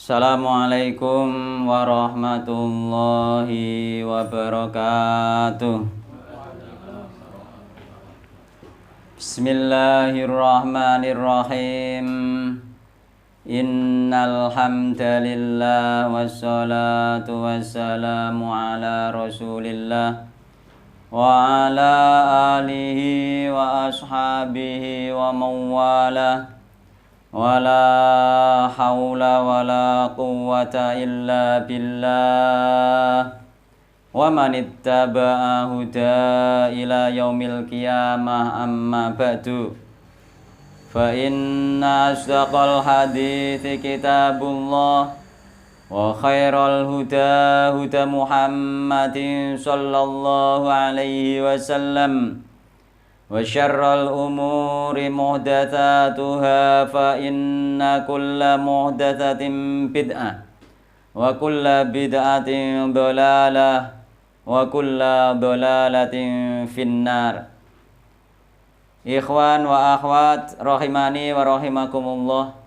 Assalamualaikum warahmatullahi wabarakatuh. Bismillahirrahmanirrahim. Innal hamdalillah wassalatu wassalamu ala Rasulillah wa ala alihi wa ashabihi wa mawalah. Wala haula wala quwwata illa billah. Wa man ittaba'a huda ila yaumil qiyamah, amma ba'du. Fa inna asdaqal hadithi kitabullah wa khairal huda huda Muhammadin sallallahu alaihi wasallam. Wa syarral umuri muhdatsatuha fa inna kulla muhdatsatin bid'ah wa kulla bid'atin dhalalah wa kulla dhalalatin finnar. Ikhwan wa akhwat rahimani wa rahimakumullah,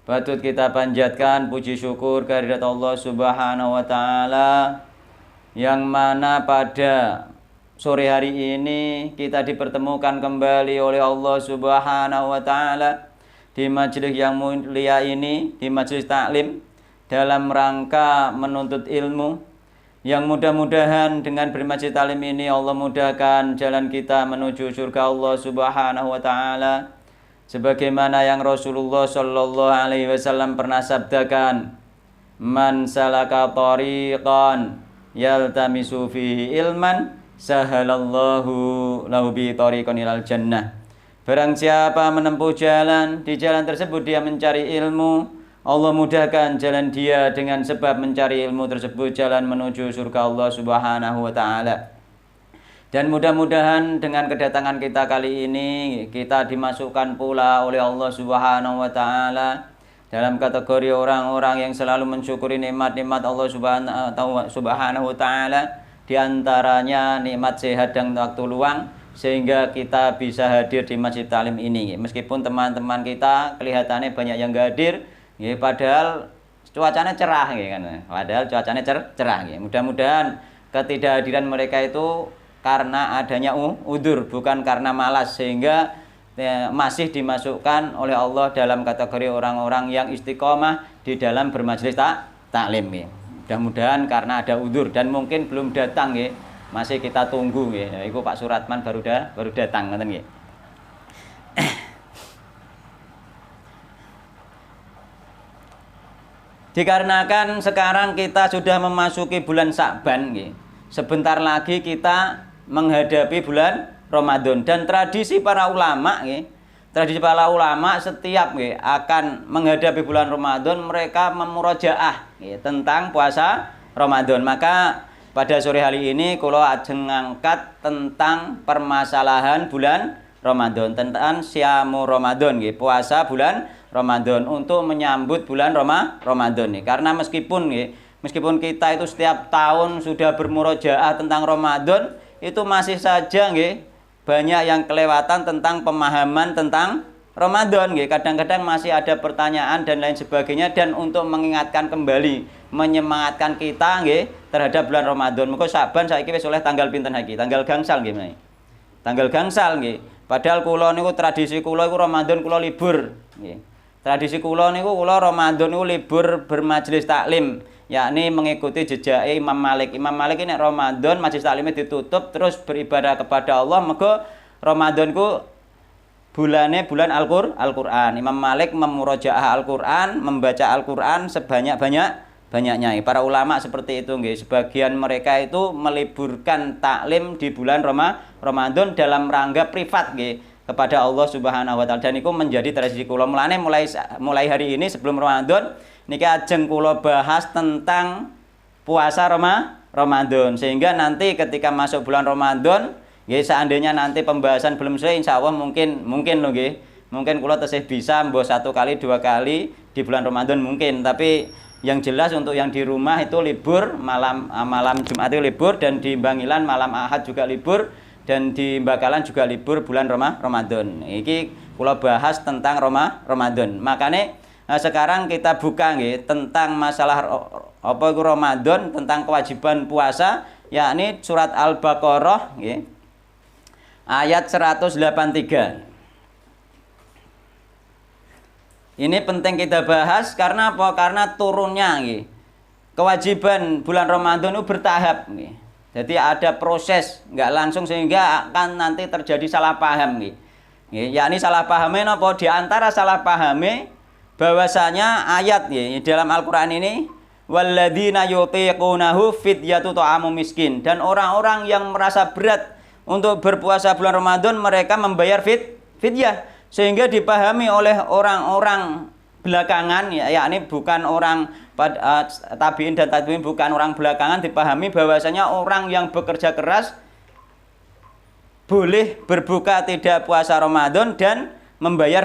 patut kita panjatkan puji syukur kehadirat Allah Subhanahu wa taala yang mana pada sore hari ini kita dipertemukan kembali oleh Allah Subhanahu wa taala di majelis yang mulia ini, di majelis taklim dalam rangka menuntut ilmu, yang mudah-mudahan dengan bermajelis taklim ini Allah mudahkan jalan kita menuju surga Allah Subhanahu wa taala, sebagaimana yang Rasulullah sallallahu alaihi wasallam pernah sabdakan, man salaka tariqan yaltamisu fihi ilman sahalallahu lahu bi tariqan ilal jannah. Barang siapa menempuh jalan, di jalan tersebut dia mencari ilmu, Allah mudahkan jalan dia dengan sebab mencari ilmu tersebut jalan menuju surga Allah Subhanahu wa taala. Dan mudah-mudahan dengan kedatangan kita kali ini kita dimasukkan pula oleh Allah Subhanahu wa taala dalam kategori orang-orang yang selalu mensyukuri nikmat-nikmat Allah Subhanahu wa taala. Di antaranya nikmat sehat dan waktu luang, sehingga kita bisa hadir di masjid taklim ini. Meskipun teman-teman kita kelihatannya banyak yang gak hadir, padahal cuacanya cerah, cerah. Mudah-mudahan ketidakhadiran mereka itu karena adanya udzur, bukan karena malas, sehingga masih dimasukkan oleh Allah dalam kategori orang-orang yang istiqomah di dalam bermajelis taklim. Mudah-mudahan karena ada udzur dan mungkin belum datang ya, masih kita tunggu ya. Iku Pak Suratman baru datang ngoten nggih. Dikarenakan sekarang kita sudah memasuki bulan Sya'ban nggih. Sebentar lagi kita menghadapi bulan Ramadan, dan tradisi para ulama nggih, setiap akan menghadapi bulan Ramadan mereka memurojaah tentang puasa Ramadan. Maka pada sore hari ini kula ajeng ngangkat tentang permasalahan bulan Ramadan, tentang syamu Ramadan, puasa bulan Ramadan untuk menyambut bulan Ramadan. Karena meskipun kita itu setiap tahun sudah bermurojaah tentang Ramadan, itu masih saja banyak yang kelewatan tentang pemahaman tentang Ramadan. Kadang-kadang masih ada pertanyaan dan lain sebagainya, dan untuk mengingatkan kembali, menyemangatkan kita terhadap bulan Ramadan. Muga Saban saiki wis oleh tanggal pinten iki? Tanggal gangsal nggih. Tanggal gangsal nggih. Padahal kula niku tradisi kula iku Ramadan kula libur nggih. Tradisi kula niku Ramadan niku libur bermajelis taklim, yakni mengikuti jejak Imam Malik. Imam Malik ini Ramadan majelis taklimnya ditutup terus beribadah kepada Allah. Mergo Ramadan ku bulan Al-Qur'an. Imam Malik memurojaah Al-Qur'an, membaca Al-Qur'an sebanyak-banyaknya. Para ulama seperti itu nggih. Sebagian mereka itu meliburkan taklim di bulan Ramadan dalam rangka privat nggih kepada Allah Subhanahu wa taala. Dan itu menjadi tradisi kula. Mulai hari ini sebelum Ramadan niki ajeng kula bahas tentang puasa Ramadan, sehingga nanti ketika masuk bulan Ramadan nggih, seandainya nanti pembahasan belum selesai, insyaallah mungkin lho nggih. Mungkin kula tesih bisa mbok 1 kali 2 kali di bulan Ramadan mungkin, tapi yang jelas untuk yang di rumah itu libur malam Jumat itu libur, dan di Bangilan malam Ahad juga libur, dan di Bakalan juga libur bulan Ramadan. Iki kula bahas tentang Ramadan. Makanya Nah, sekarang kita buka nggih tentang masalah apa iku Ramadan, tentang kewajiban puasa, yakni surat Al-Baqarah nggih. Ayat 183. Ini penting kita bahas karena apa? Karena turunnya nggih. Kewajiban bulan Ramadan itu bertahap nggih. Jadi ada proses, nggak langsung sehingga akan nanti terjadi salah paham nggih. Yakni salah pahamnya napa? Di antara salah pahamnya bahwasanya ayat nggih dalam Al-Qur'an ini walladzina yutiqunahu fidyatu ta'amu miskin, dan orang-orang yang merasa berat untuk berpuasa bulan Ramadan mereka membayar fidyah, sehingga dipahami oleh orang-orang belakangan yakni bukan orang tabiin dan tabiin, bukan orang belakangan, dipahami bahwasanya orang yang bekerja keras boleh berbuka tidak puasa Ramadan dan membayar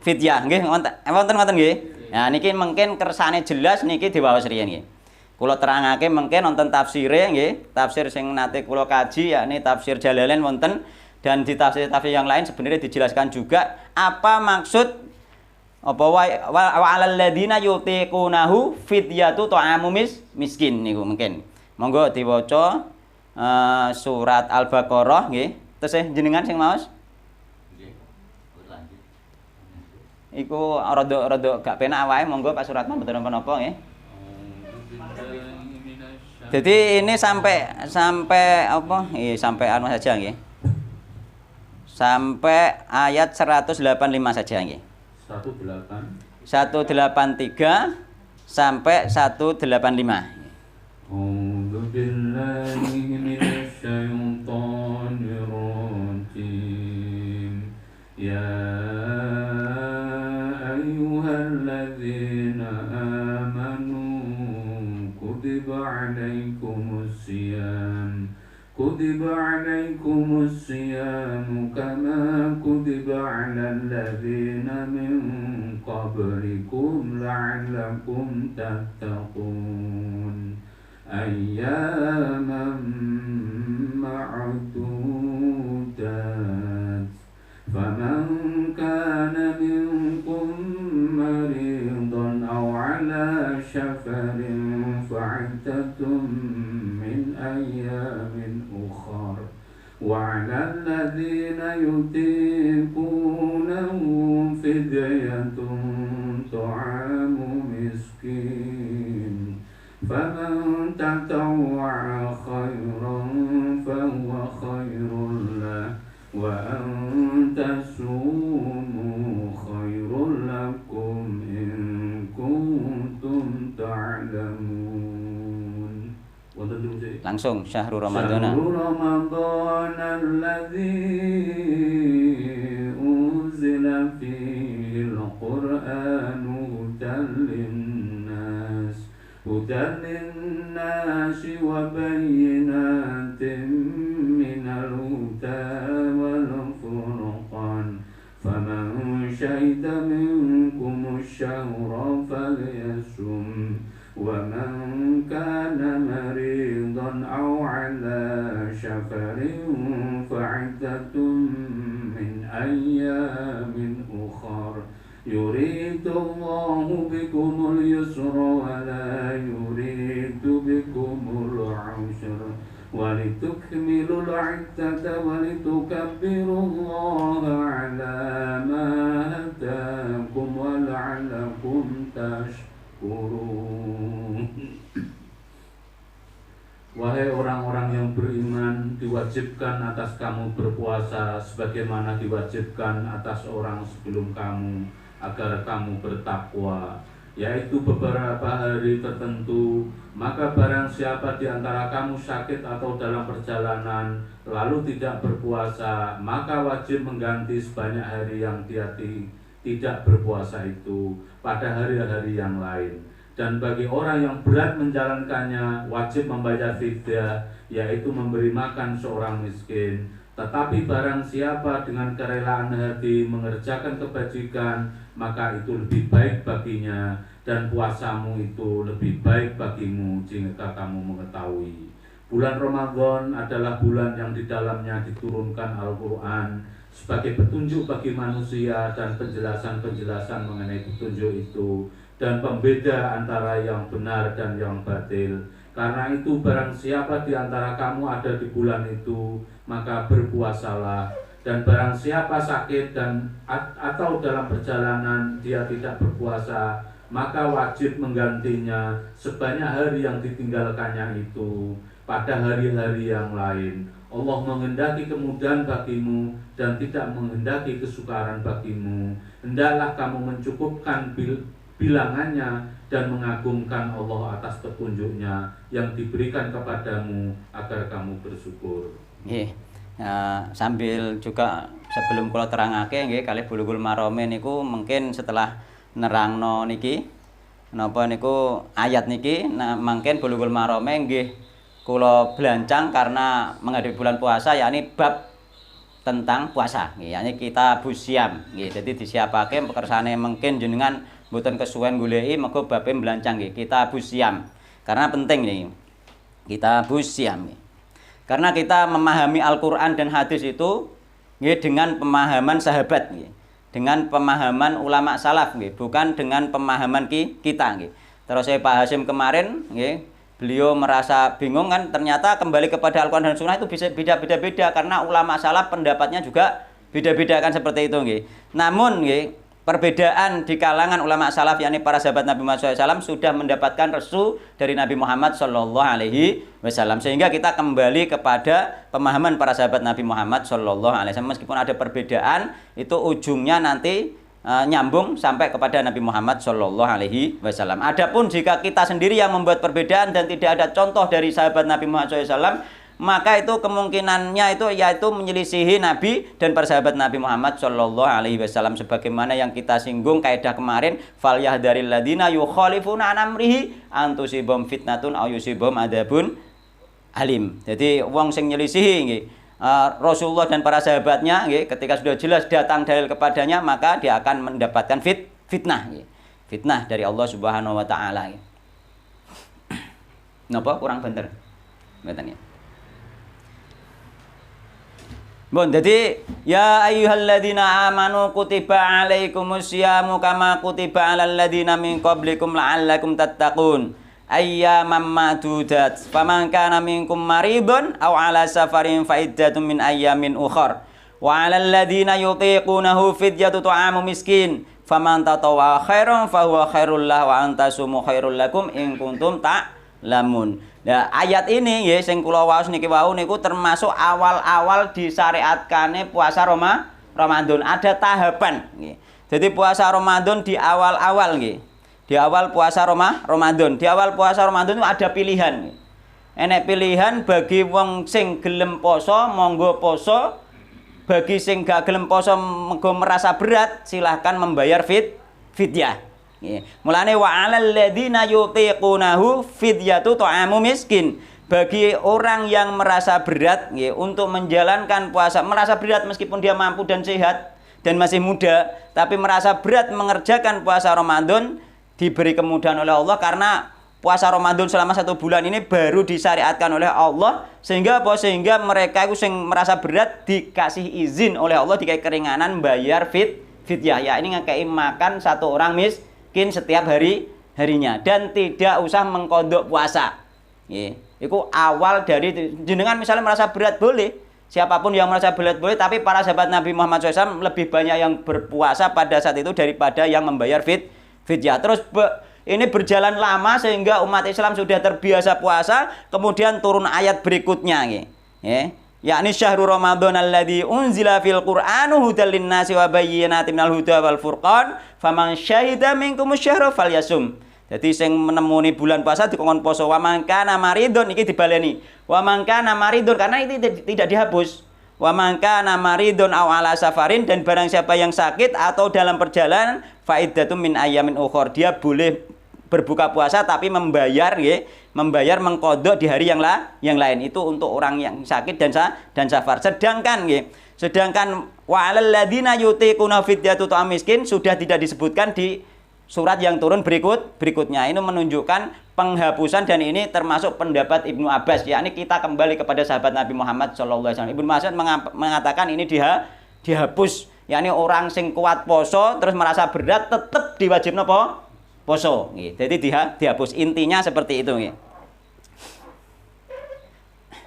fidyah nggih. Wonten nggih. Nah niki mungkin kersane jelas niki diwaos riyen nggih. Kula terangake mungkin wonten tafsire nggih, tafsir sing nate kula kaji yakni tafsir Jalalain wonten, dan di tafsir-tafsir yang lain sebenarnya dijelaskan juga apa maksud apa wa alal ladina yutiqunahu fidyatu ta'amu miskin niku mungkin. Monggo diwaca surat Al-Baqarah nggih. Terus jenengan sing maos? Nggih. Lanjut. Iku rada gak penak wae, monggo Pak Suratman mboten napa-napa nggih. Jadi ini sampai apa? Sampai anu saja nggih. Sampai ayat 185 saja nggih. 183 sampai 185. A'udzu billahi minasy syaithanir rajim. Ya ayyuhalladzina amanu kutiba 'alaikumusiyam كتب عليكم الصيام كما كتب على الذين من قبلكم لعلكم تتقون أياما معدودات فمن كان منكم مريضا أو على سفر فعدة من أيام أخر وعلى الذين يطيقونه فدية طعام مسكين فمن تطوع خيرا فهو خير له وأن تصوموا خير لكم إن كنتم تعلمون. Langsung syahrul Ramadan. Syahrul Ramadan alladzi unzila fihi al-Qur'an hudan linnas wa bayyinatin minal huda wal furqan faman syahida minkum asy-syahra falyasum ومن كان مريضا أو على سفر فعدة من أيام أخر يريد الله بكم اليسر ولا يريد بكم العسر ولتكملوا العدة ولتكبروا الله على ما هداكم ولعلكم تشكرون. Wahai orang-orang yang beriman, diwajibkan atas kamu berpuasa sebagaimana diwajibkan atas orang sebelum kamu, agar kamu bertakwa, yaitu beberapa hari tertentu. Maka barang siapa di antara kamu sakit atau dalam perjalanan lalu tidak berpuasa, maka wajib mengganti sebanyak hari yang dia tidak berpuasa itu pada hari-hari yang lain. Dan bagi orang yang berat menjalankannya wajib membayar fidyah, yaitu memberi makan seorang miskin. Tetapi barang siapa dengan kerelaan hati mengerjakan kebajikan, maka itu lebih baik baginya, dan puasamu itu lebih baik bagimu jika kamu mengetahui. Bulan Ramadan adalah bulan yang di dalamnya diturunkan Al-Quran, sebagai petunjuk bagi manusia dan penjelasan-penjelasan mengenai petunjuk itu dan pembeda antara yang benar dan yang batil. Karena itu barang siapa di antara kamu ada di bulan itu, maka berpuasalah. Dan barang siapa sakit dan atau dalam perjalanan dia tidak berpuasa, maka wajib menggantinya sebanyak hari yang ditinggalkannya itu pada hari-hari yang lain. Allah menghendaki kemudahan bagimu dan tidak menghendaki kesukaran bagimu. Hendaklah kamu mencukupkan bilangannya dan mengagungkan Allah atas petunjuknya yang diberikan kepadamu agar kamu bersyukur. Sambil juga sebelum kula terangake nggih kalih Bulughul Marami niku mungkin setelah nerangno niki napa niku ayat niki mungkin Bulughul Marami nggih kula blancang karena menghadapi bulan puasa yakni bab tentang puasa nggih yakni kita busiam nggih. Dadi disiapake pekersane mungkin jenengan mboten kesuwen goleki mergo babe blancang nggih kita busiam. Karena penting nih kita busiam nggih. Karena kita memahami Al-Qur'an dan hadis itu nggih dengan pemahaman sahabat nggih. Dengan pemahaman ulama salaf nggih, bukan dengan pemahaman kita nggih. Terus saya Pak Hasyim kemarin nggih, beliau merasa bingung kan ternyata kembali kepada Al-Qur'an dan Sunnah itu bisa beda-beda karena ulama salaf pendapatnya juga beda-beda kan seperti itu nggih. Namun nggih perbedaan di kalangan ulama salaf yakni para sahabat Nabi Muhammad SAW sudah mendapatkan restu dari Nabi Muhammad SAW sehingga kita kembali kepada pemahaman para sahabat Nabi Muhammad SAW meskipun ada perbedaan itu ujungnya nanti nyambung sampai kepada Nabi Muhammad SAW. Adapun jika kita sendiri yang membuat perbedaan dan tidak ada contoh dari sahabat Nabi Muhammad SAW, maka itu kemungkinannya itu yaitu menyelisihi Nabi dan para sahabat Nabi Muhammad SAW sebagaimana yang kita singgung kaidah kemarin fal yahdharil ladina yukhalifuna an amrihi an tusibum fitnatun aw yusibum adzabun alim. Jadi wong sing nyelisihi nggih Rasulullah dan para sahabatnya nggih ketika sudah jelas datang dalil kepadanya maka dia akan mendapatkan fitnah nggih. Fitnah dari Allah Subhanahu wa taala nggih. Napa kurang bener? Mboten ya. Bon, jadi ya ayyuhalladzina amanu kutiba alaikumusyamu kama kutiba alal ladzina min qablikum la'allakum tattaqun ayyaman ma'dudat faman kana minkum maridun aw ala safarin fa iddatun min ayyamin ukhar wa alal ladzina yutiqunahu fidyatun ta'amu miskin faman tatawwa khairan fa huwa khairul lahu wa antasumu khairul lakum in kuntum ta'lamun. Nah, ayat ini ya sing kula waos niki wau niku termasuk awal-awal disyariatkane puasa Ramadan. Ada tahapan nggih. Jadi puasa Ramadan di awal-awal nggih. Di awal puasa Ramadan. Di awal puasa Ramadan itu ada pilihan nggih. Enek pilihan bagi wong sing gelem poso monggo poso. Bagi sing gak gelem poso monggo merasa berat silahkan membayar fidyah. Mulane wa 'alal ladzina yutiqunahu fidyatu ta'amu miskin. Bagi orang yang merasa berat untuk menjalankan puasa, merasa berat meskipun dia mampu dan sehat dan masih muda, tapi merasa berat mengerjakan puasa Ramadan diberi kemudahan oleh Allah karena puasa Ramadan selama 1 bulan ini baru disyariatkan oleh Allah sehingga apa? Sehingga mereka itu yang merasa berat dikasih izin oleh Allah dikasih keringanan bayar fidyah. Ya ini ngekei makan 1 orang miskin setiap harinya dan tidak usah mengkodok puasa. Itu awal dari jenengan misalnya merasa berat boleh, siapapun yang merasa berat boleh, tapi para sahabat Nabi Muhammad SAW lebih banyak yang berpuasa pada saat itu daripada yang membayar fidyah. Terus ini berjalan lama sehingga umat Islam sudah terbiasa puasa, kemudian turun ayat berikutnya yakni syahrul Ramadan alladzi unzila fil Qur'anu hudal linnasi wa bayyinatin minal huda wal furqan faman syahida minkumus syahra falyasum. Jadi sing menemuni bulan puasa dikongkon poso wa man kana maridun iki dibaleni. Wa man kana maridun karena itu tidak dihapus. Wa man kana maridun aw ala safarin dan barang siapa yang sakit atau dalam perjalanan fa iddatum min ayyamin ukhur dia boleh berbuka puasa tapi membayar mengkodok di hari yang lain itu untuk orang yang sakit dan safar. Sedangkan wa 'alal ladzina yutiquna fidyatu ta'am miskin sudah tidak disebutkan di surat yang turun berikutnya. Ini menunjukkan penghapusan dan ini termasuk pendapat Ibnu Abbas yakni kita kembali kepada sahabat Nabi Muhammad SAW. Ibnu Mas'ud mengatakan ini dihapus. Yani orang sing kuat poso terus merasa berat tetep diwajibno poso nggih. Dadi dihapus. Intinya seperti itu nggih.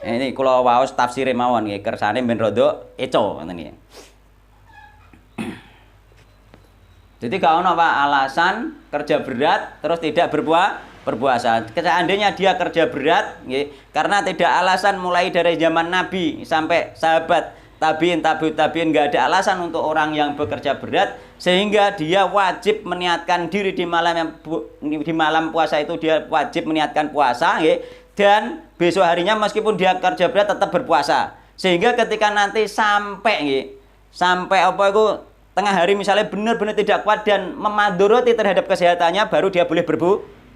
Ini kula waos tafsire mawon nggih, kersane ben rada eco ngoten nggih. Jadi gak ono Pak alasan kerja berat terus tidak berpuasa. Seandainya dia kerja berat nggih, karena tidak alasan mulai dari zaman Nabi sampai sahabat tabiin nggak ada alasan untuk orang yang bekerja berat sehingga dia wajib meniatkan diri di malam puasa itu dia wajib meniatkan puasa nggih, dan besok harinya meskipun dia kerja berat tetap berpuasa. Sehingga ketika nanti sampai apa itu tengah hari misalnya benar-benar tidak kuat dan memadoroti terhadap kesehatannya, baru dia boleh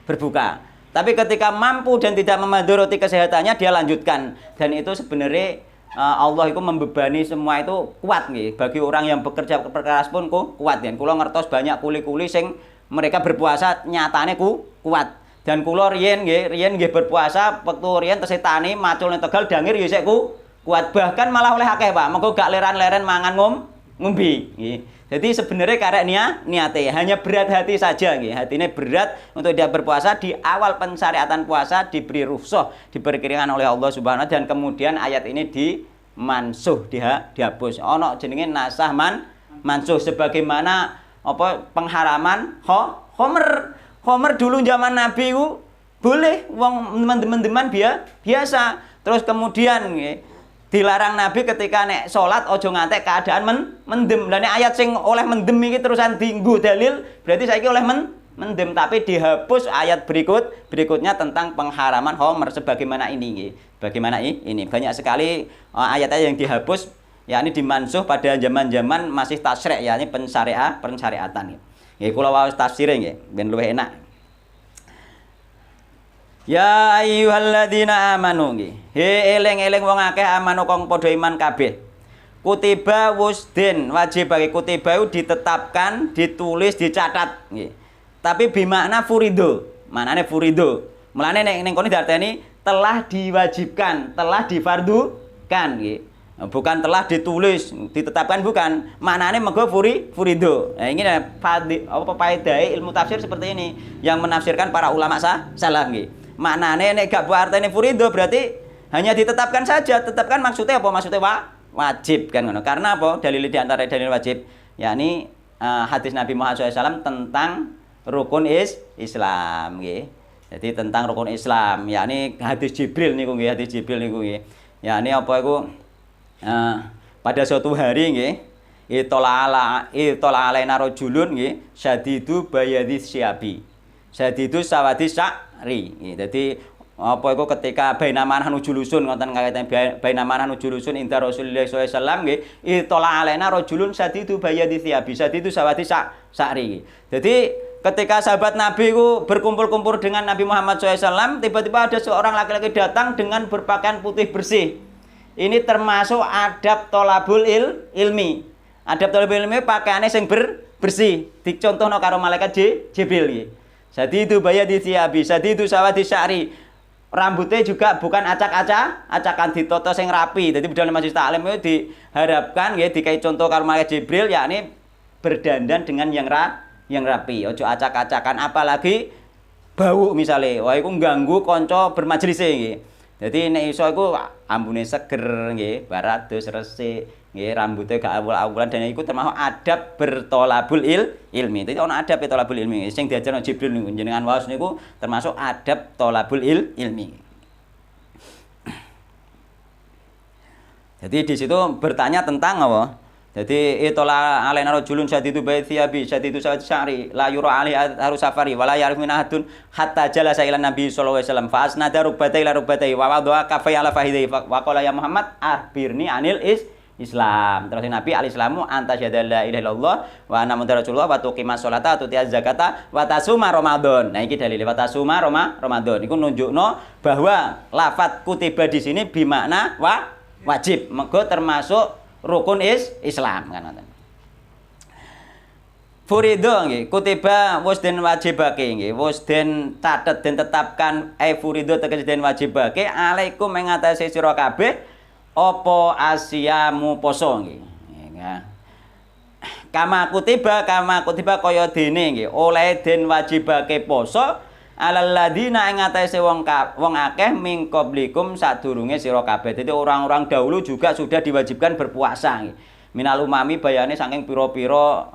berbuka. Tapi ketika mampu dan tidak memadoroti kesehatannya, dia lanjutkan. Dan itu sebenarnya Allah itu membebani semua itu kuat nih. Bagi orang yang bekerja keras pun kuat. Dan kula ngertos banyak kuli-kuli sing mereka berpuasa nyatane kuat. Dan kula riyen nggih berpuasa waktu riyen tesih tani macul ning Tegal dangir ya sik kuat. Bahkan malah oleh akeh Pak. Mengko gak leren-leren mangan ngombe nggih. Jadi sebenarnya karek niate hanya berat hati saja nggih. Hatine berat untuk dia berpuasa. Di awal pensyariatan puasa diberi rukhsah, diberi kiringan oleh Allah Subhanahu dan kemudian ayat ini dimansuh, dihapus. Ono jenenge nasah mansuh sebagaimana apa pengharaman Homer dulu zaman Nabi ku boleh wong mendem-mendeman biasa. Terus kemudian nggih dilarang Nabi ketika nek salat aja ngantek keadaan mendem. Lah nek ayat sing oleh mendem iki terusan dienggo dalil, berarti saiki oleh mendem tapi dihapus ayat berikutnya tentang pengharaman homer sebagaimana ini nggih. Bagaimana ini? Banyak sekali ayat-ayat yang dihapus yakni dimansuh pada zaman-zaman masih tasyri' yakni pensyariatan nggih. Nggih kula waos tafsire nggih ben luwih enak. Ya ayyuhalladzina amanu nggih. He eling-eling wong akeh amanu kang padha iman kabeh. Kutiba wusdin wajib bagi kutiba ditetapkan, ditulis, dicatat nggih. Tapi bimakna furido. Manane furido. Mulane ning kono diarteni telah diwajibkan, telah difardukan nggih. Bukan telah ditulis, ditetapkan bukan. Maknane mengko furido. Nah, ini faedah ilmu tafsir seperti ini yang menafsirkan para ulama salaf nggih. Maknane nek gak buat artine furido berarti hanya ditetapkan saja. Tetapkan maksudnya apa? Maksudnya wajib kan ngono. Karena apa? Dalil di antara dalil wajib yakni hadis Nabi Muhammad SAW tentang rukun Islam nggih. Jadi tentang rukun Islam yakni hadis Jibril niku nggih, hadis Jibril niku nggih. Yakni apa iku pada suatu hari nggih itola alaina rajulun nggih syadidu bayadis syabi. Syadidu sawadi sya'ri. Jadi apa iku ketika bainaman nujulusun ngoten kaitan bainaman nujulusun inda Rasulullah sallallahu alaihi wasallam nggih itola alaina rajulun syadidu bayadis syabi. Syadidu sawadi sya'ri. Jadi ketika sahabat Nabi itu berkumpul-kumpul dengan Nabi Muhammad SAW, tiba-tiba ada seorang laki-laki datang dengan berpakaian putih bersih. Ini termasuk adab tolabul ilmi. Adab tolabul ilmi pakaiannya yang bersih. Dicontohno karo malaikat Jibril nggih. Jadi itu bayadi thiyabi, jadi itu sawadi sya'ri. Rambutnya juga bukan acakan ditoto sing rapi. Jadi budal Majelis Taklim itu diharapkan nggih dikai contoh karo malaikat Jibril yakni berdandan dengan yang rapi. Ojo acak-acakan apalagi bau misalnya. Wah iku ganggu kanca bermajelis nggih. Jadi nek iso iku ambune seger nggih, barados resik, nggih rambutnya gak awul-awulan dan iku termasuk adab bertolabul ilmi. Jadi ana adab tolabul ilmi sing diajarno Jibril niku jenengan waos niku termasuk adab tolabul ilmi. Jadi di situ bertanya tentang apa? Jadi itola alaina rajulun syadidu baythiyabi syadidu sya'ri la yura ali harus safari wala ya'rif min ahadun hatta jalasa ila nabi sallallahu alaihi wasallam fa asnada rukbatai ila rukbatai wa wada'a kafai ala fahidai wa qala ya Muhammad akhbirni anil Islam. Terus Nabi al-Islamu anta syahada la ilaha illallah wa anna muhammadar rasulullah wa tuqimas sholata wa tutiyaz zakata wa tasuma Ramadan. Nah iki dalile wa tasuma Ramadan. Iku nunjukno bahwa lafaz kutiba di sini bimakna wajib. Mergo termasuk rukun Islam kan ngoten. Furido nggih, kutiba wis den wajibake nggih, wis den catet den tetapkan furido tegese den wajibake alaikum ing atase sira kabeh apa asyamu poso nggih. Ya. kama kutiba kaya dene nggih oleh den wajibake poso alal ladina ing atase wong akeh min qablikum sadurunge sira kabeh. Dadi orang-orang dahulu juga sudah diwajibkan berpuasa nggih. Minal umami bayane saking pira-pira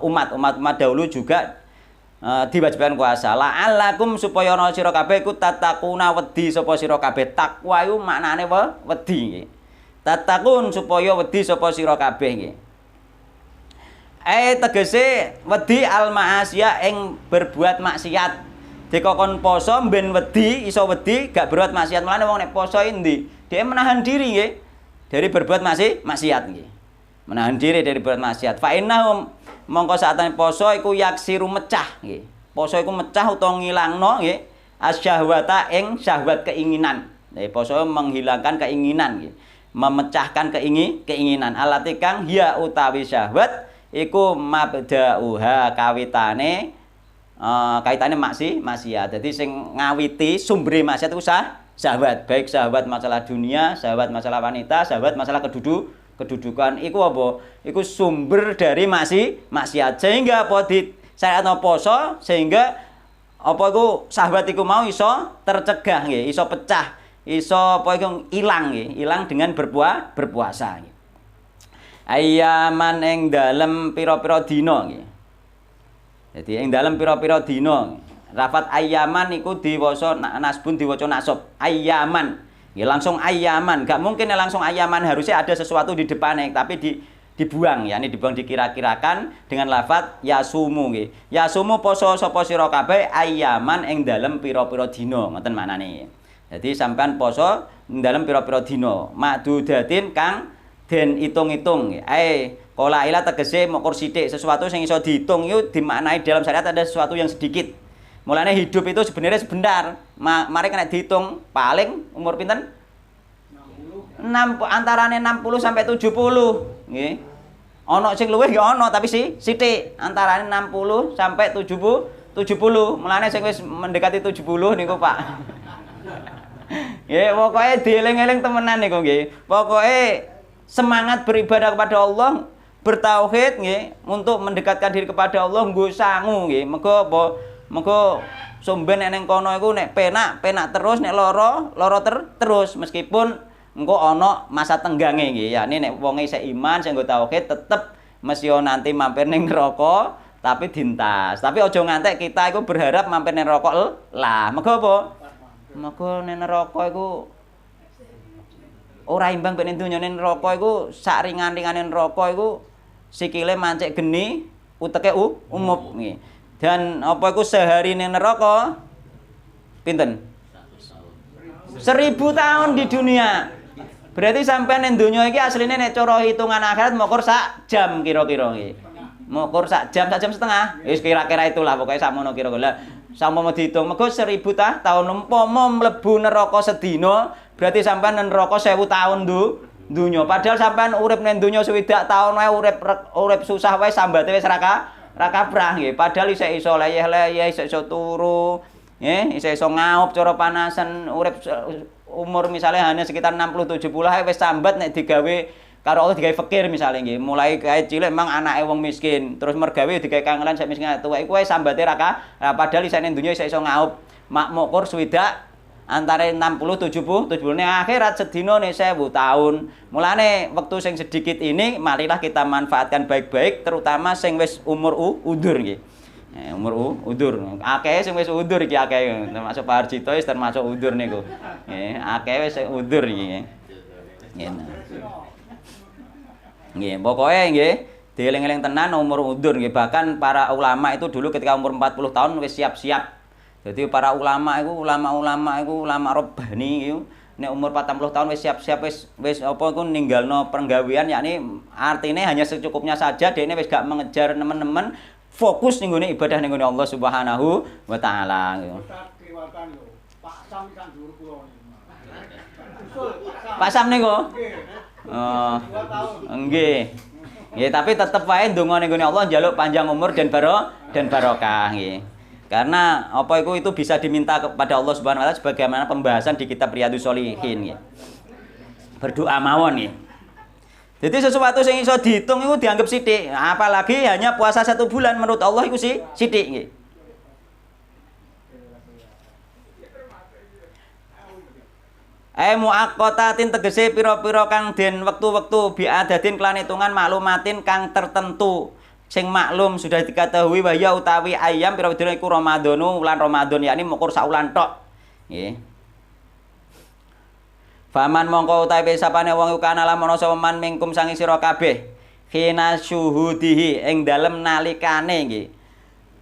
umat dahulu juga diwajibkan puasa. La'allakum supaya ana sira kabeh iku tatakuna wedi sapa sira kabeh. Takwa iku maknane wedi nggih. Tatakun supaya wedi sapa sira kabeh nggih. Tegese wedi al ma'asiya ing berbuat maksiat. Dikokon poso ben wedi iso wedi gak berbuat maksiat. Mulane wong nek poso endi? Dia menahan diri nggih dari berbuat maksiat nggih. Menahan diri dari berbuat maksiat. Fa innahum mongko saatane poso iku yaksiru mecah nggih. Poso iku mecah utawa ngilangno nggih asyahwata ing syahwat keinginan. Poso menghilangkan keinginan nggih. Memecahkan keinginan. Alati kang hiya utawi syahwat iku mabda'uha kawitane maksiat. Jadi sing ngawiti sumbere maksiat iku syahwat, baik syahwat masalah dunia, syahwat masalah wanita, syahwat masalah kedudukan iku apa? Iku sumber dari maksiat. Sehingga apa di syariatno poso sehingga apa iku syahwat iku mau iso tercegah nggih, iso pecah, iso apa iku ilang nggih, ilang dengan berpuasa nggih. Ayaman ing dalem pira-pira dina nggih. Jadi ing dalem pira-pira dina. Lafat ayaman iku diwaca nasbun diwaca nasab. Ayaman. Nggih langsung ayaman. Gak mungkin langsung ayaman, harusnya ada sesuatu di depannya tapi dibuang ya, ini dibuang dikira-kirakan dengan lafat yasumu nggih. Yasumu poso sapa sira kabeh ayaman ing dalem pira-pira dina. Ngoten maknane. Jadi sampean poso ing dalem pira-pira dina. Makdudatin kang den itung-itung. Qala ila tegese mokur sithik, sesuatu yang iso dihitung itu dimaknai dalam syariat ada sesuatu yang sedikit. Mulane hidup itu sebenarnya sebentar. Mari kena dihitung paling umur pinten? 60. Antarane 60 sampai 70 nggih. Ana sing luwih ya ana tapi sithik. Antarane 60 sampai 70. Mulane sing wis mendekati 70 niku, Pak. Nggih, pokoke dieling-eling temenan niku nggih. Pokoke semangat beribadah kepada Allah, bertauhid nggih, untuk mendekatkan diri kepada Allah nggo sangu nggih. Mergo apa? Mergo somben ning kono iku nek penak terus, nek lara terus meskipun engko ana masa tenggange nggih. Yakni nek wonge isih iman sing nggo tauhid tetep mesti nanti mampir ning neraka tapi dintas. Tapi aja ngantek kita iku berharap mampir ning neraka lah. Mergo apa? Mergo ning neraka iku ora imbang ben donya ning neraka iku sak ringan-ringane neraka iku sikile mancik geni, uteke umup nggih. Dan apa iku sehari ning neraka pinten? 1000 tahun di dunia. Berarti sampean ning donya iki asline nek cara hitungan akhirat mokur sak jam kira-kira nggih. Mokur sak jam setengah. Wis kira-kira itulah pokoke sakmono kira-kira. Sampun dihitung mergo 1000 tahun umpama mlebu neraka sedina berarti sampean nang neraka 1000 tahun dunya. Padahal sampean urip ning dunya swidak taun wae urip susah wae sambate wis ra kabrah nggih. Padahal isih iso leyeh-leyeh, isih iso turu, nggih, isih iso ngaup cara panasan, urip umur misalnya hanya sekitar 60 70 ae wis sambat nek digawe karo Allah digawe fakir misalnya nggih. Mulai kae cilik memang anake wong miskin, terus mergawe digawe kangelan sak miskin tuwa iku wae sambate ra padahal isih ning dunya isih iso ngaup. Makmur swidak antara 60 70 ne akhirat sedina ne 1000 tahun. Mulane wektu sing sedikit ini marilah kita manfaatkan baik-baik terutama sing wis umur udur nggih. Umur udur. Akeh sing wis udur iki akeh termasuk Pak Harjito wis termasuk udur niku. Nggih, akeh wis udur iki. Nggih. Nggih, pokoke nggih dieling-eling tenan umur udur nggih. Bahkan para ulama itu dulu ketika umur 40 tahun wis siap-siap. Jadi para ulama robbani iku nek umur 40 tahun wis siap-siap wis apa iku ninggalno penggawean yakni artine hanya secukupnya saja dene wis gak mengejar nemen-nemen fokus ning gone ibadah ning gone Allah Subhanahu wa taala gitu. Pak Sam kan dhuwur kula niku. Pak Sam niku? Oh. Nggih. Nggih, tapi tetep wae ndonga ning gone Allah njaluk panjang umur dan barokah nggih. Karena apa itu bisa diminta kepada Allah Subhanahu wa taala sebagaimana pembahasan di kitab Riyadhus Shalihin ya. Berdoa mawon ya. Jadi sesuatu yang iso dihitung itu dianggap sithik. Apalagi hanya puasa 1 bulan menurut Allah itu sithik nggih. Muaqqatatin tegese pira-pira kang den wektu-wektu biadadin kelan hitungan maklumatin kang tertentu. Sing maklum sudah diketahui bahaya utawi ayam pira-pira iku Ramadhanu wulan Ramadan yakni mukur saulan tok. Nggih. Faman mongko utawi sapane wong iku kana lamun sapa man mingkum sangi sira kabeh khina syuhudihi ing dalem nalikane nggih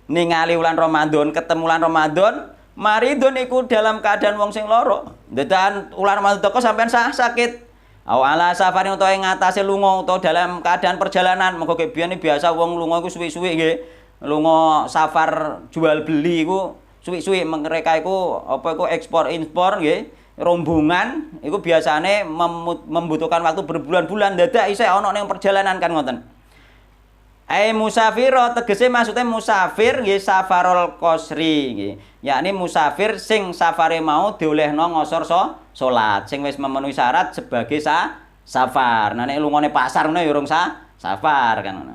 ningali wulan Ramadan ketemu wulan Ramadan maridun iku dalam keadaan wong sing lara dedan wulan Ramadan teko sampean sakit aw ala safarin utawa ing ngatasé lunga utawa dalam keadaan perjalanan mengko biyen biasa wong lunga iku suwi-suwi nggih lunga safar jual beli iku suwi-suwi mereka iku apa iku ekspor impor nggih rombongan itu biasanya membutuhkan waktu berbulan-bulan dadak isih ana ning perjalanan kan ngoten. Musafir tegese maksudnya musafir nggih safarul qasri nggih. Yakni musafir sing safare mau diolehno ngosor salat sing wis memenuhi syarat sebagai safar. Nah nek lungone pasar ngono ya urung safar kan ngono.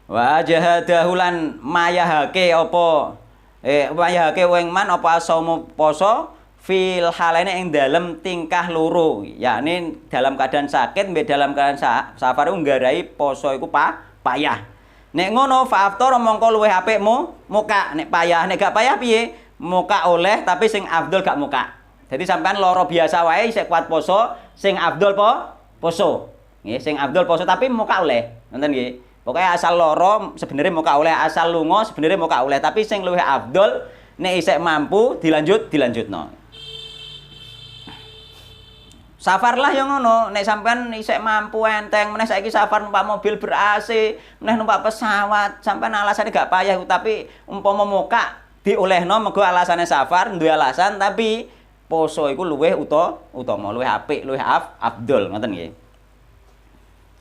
Wa jahadahulan mayahake apa wayahake weng man apa saumu poso fil halaine ing dalem tingkah loro yakni dalam keadaan sakit mbek dalam keadaan safar nggarai poso iku payah nek ngono fa'aftar mongko luwih apik muka nek payah nek gak payah piye muka oleh tapi sing afdol gak muka jadi sampean loro biasa wae isih kuat poso sing afdol poso nggih sing afdol poso tapi muka oleh ngoten nggih. Pokoknya asal loro sebenarnya muka oleh, asal lunga sebenarnya muka oleh, tapi sing luwih afdol nek isih mampu dilanjutno. Safar lah yang ngono, nek sampean isih mampu enteng meneh saiki safar numpak mobil ber-AC, meneh numpak pesawat, sampean alasane gak payah tapi umpama muka diolehno mergo alasane safar, duwe alasan tapi poso iku luwih utama, luwih apik, luwih afdol ngoten nggih.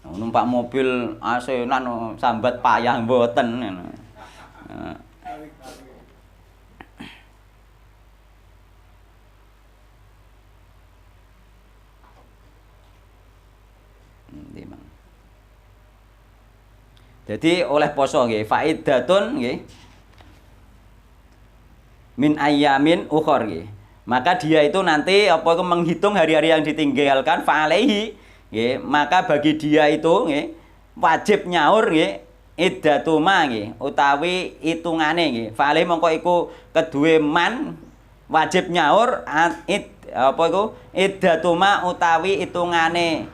Numpak mobil AC nan sambat payah mboten. Jadi oleh poso nggih faidatun nggih min ayyamin ukhor nggih. Maka dia itu nanti apa itu menghitung hari-hari yang ditinggalkan fa'alaihi nggih, maka bagi dia itu nggih wajib nyaur nggih iddatuma nggih utawi hitungane nggih. Fa'alaihi mongko iku kedue man wajib nyaur apa iku iddatuma utawi hitungane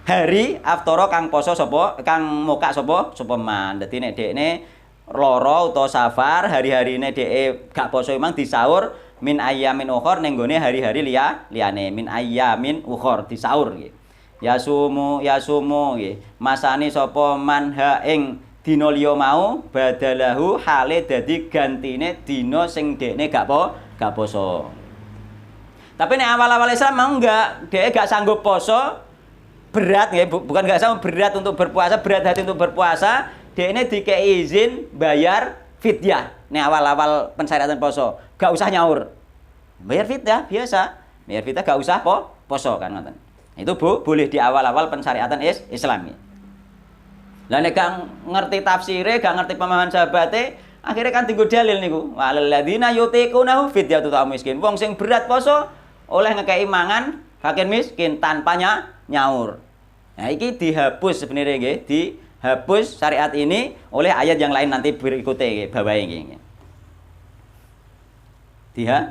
hari aftara kang poso sapa kang muka sapa man. Dadi nek dekne lara utawa safar hari-harine dheke gak poso memang disaur min ayyamin ukhor ning gone hari-hari liyane min ayyamin ukhor disaur nggih. Yasumu nggih. Masani sapa man ha ing dina liya mau badalahu hale dadi gantine dina sing dekne gak poso. Tapi nek awal-awal Islam mau enggak, dheke gak sanggup poso berat nggih, bukan gak sanggup berat untuk berpuasa, berat hati untuk berpuasa, dekne dikei izin bayar fidyah. Nek awal-awal pensyariatan poso, gak usah nyaur. Bayar fidyah biasa. Bayar fidyah gak usah poso kan ngoten. Itu boleh di awal-awal pensyariatan Islam. Lah nek gak ngerti tafsire, gak ngerti pemahaman sahabate, akhirnya kan tinggu dalil niku. Walal ladzina yutiqunahu fidyatun ta'am miskin. Wong sing berat poso oleh ngekei mangan fakir miskin tanpa nyaur. Nah, iki dihapus sebenarnya nggih, dihapus syariat ini oleh ayat yang lain nanti berikutnya nggih, bawahe nggih.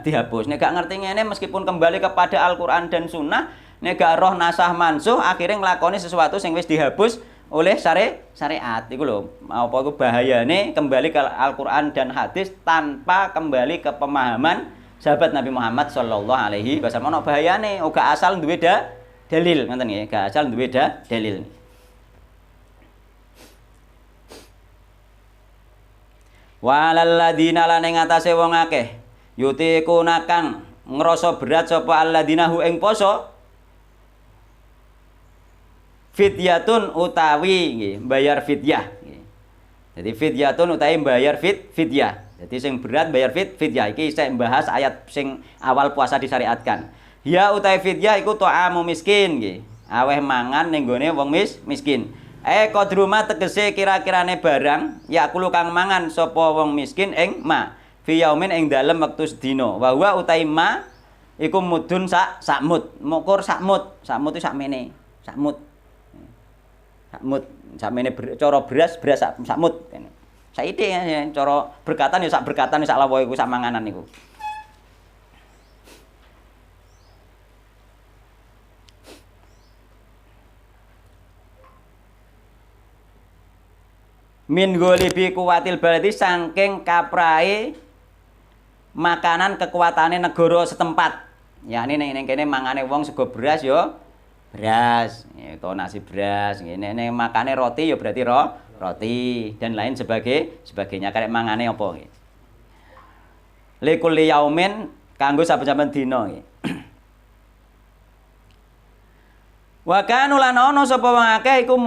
Dihapus. Nek gak ngerti ngene meskipun kembali kepada Al-Qur'an dan Sunnah, nek gak roh nasah mansuh akhirnya nglakoni sesuatu sing wis dihapus oleh syariat. Iku lho, apa iku bahayane kembali ke Al-Qur'an dan hadis tanpa kembali ke pemahaman sahabat Nabi Muhammad sallallahu alaihi wasallam. Ono bahayane, uga asal duwe dalil, ngoten nggih, gak asal duwe dalil. Walal ladina lan ing atase wong akeh yutiquna kang ngrasa berat sapa alladzina hu ing poso fidyatun utawi nggih bayar fidyah nggih. Jadi fidyatun utawi bayar fidyah. Jadi sing berat bayar fidyah. Iki saya membahas ayat sing awal puasa disyariatkan. Ya utawi fidyah iku ta'amu miskin nggih. Aweh mangan ning gone wong miskin. Qadruma tegese kira-kirane barang ya kulo kang mangan sapa wong miskin ing ma fi yaumin ing dalem wektu sedina. Wa huwa utai ma iku mudun sak mud. Mukur sak mud. Sak mud itu sakmene. Sak mud. Sak mud. Sakmene cara beras sak mud kene. Saiki ya cara berkatan ya sak berkatan sak lawa iku sak manganan niku. Min golibi kuwatil baladi saking kaprahe makanan kekuatane negara setempat. Ya ini ning kene mangane wong sego beras ya beras, itu nasi beras. Nek makane roti ya berarti roti dan lain sebagainya. Karek mangane apa nggih. Likulli yaumin kanggo saben-saben dina nggih. Wa kanu lan ana sapa wong akeh iku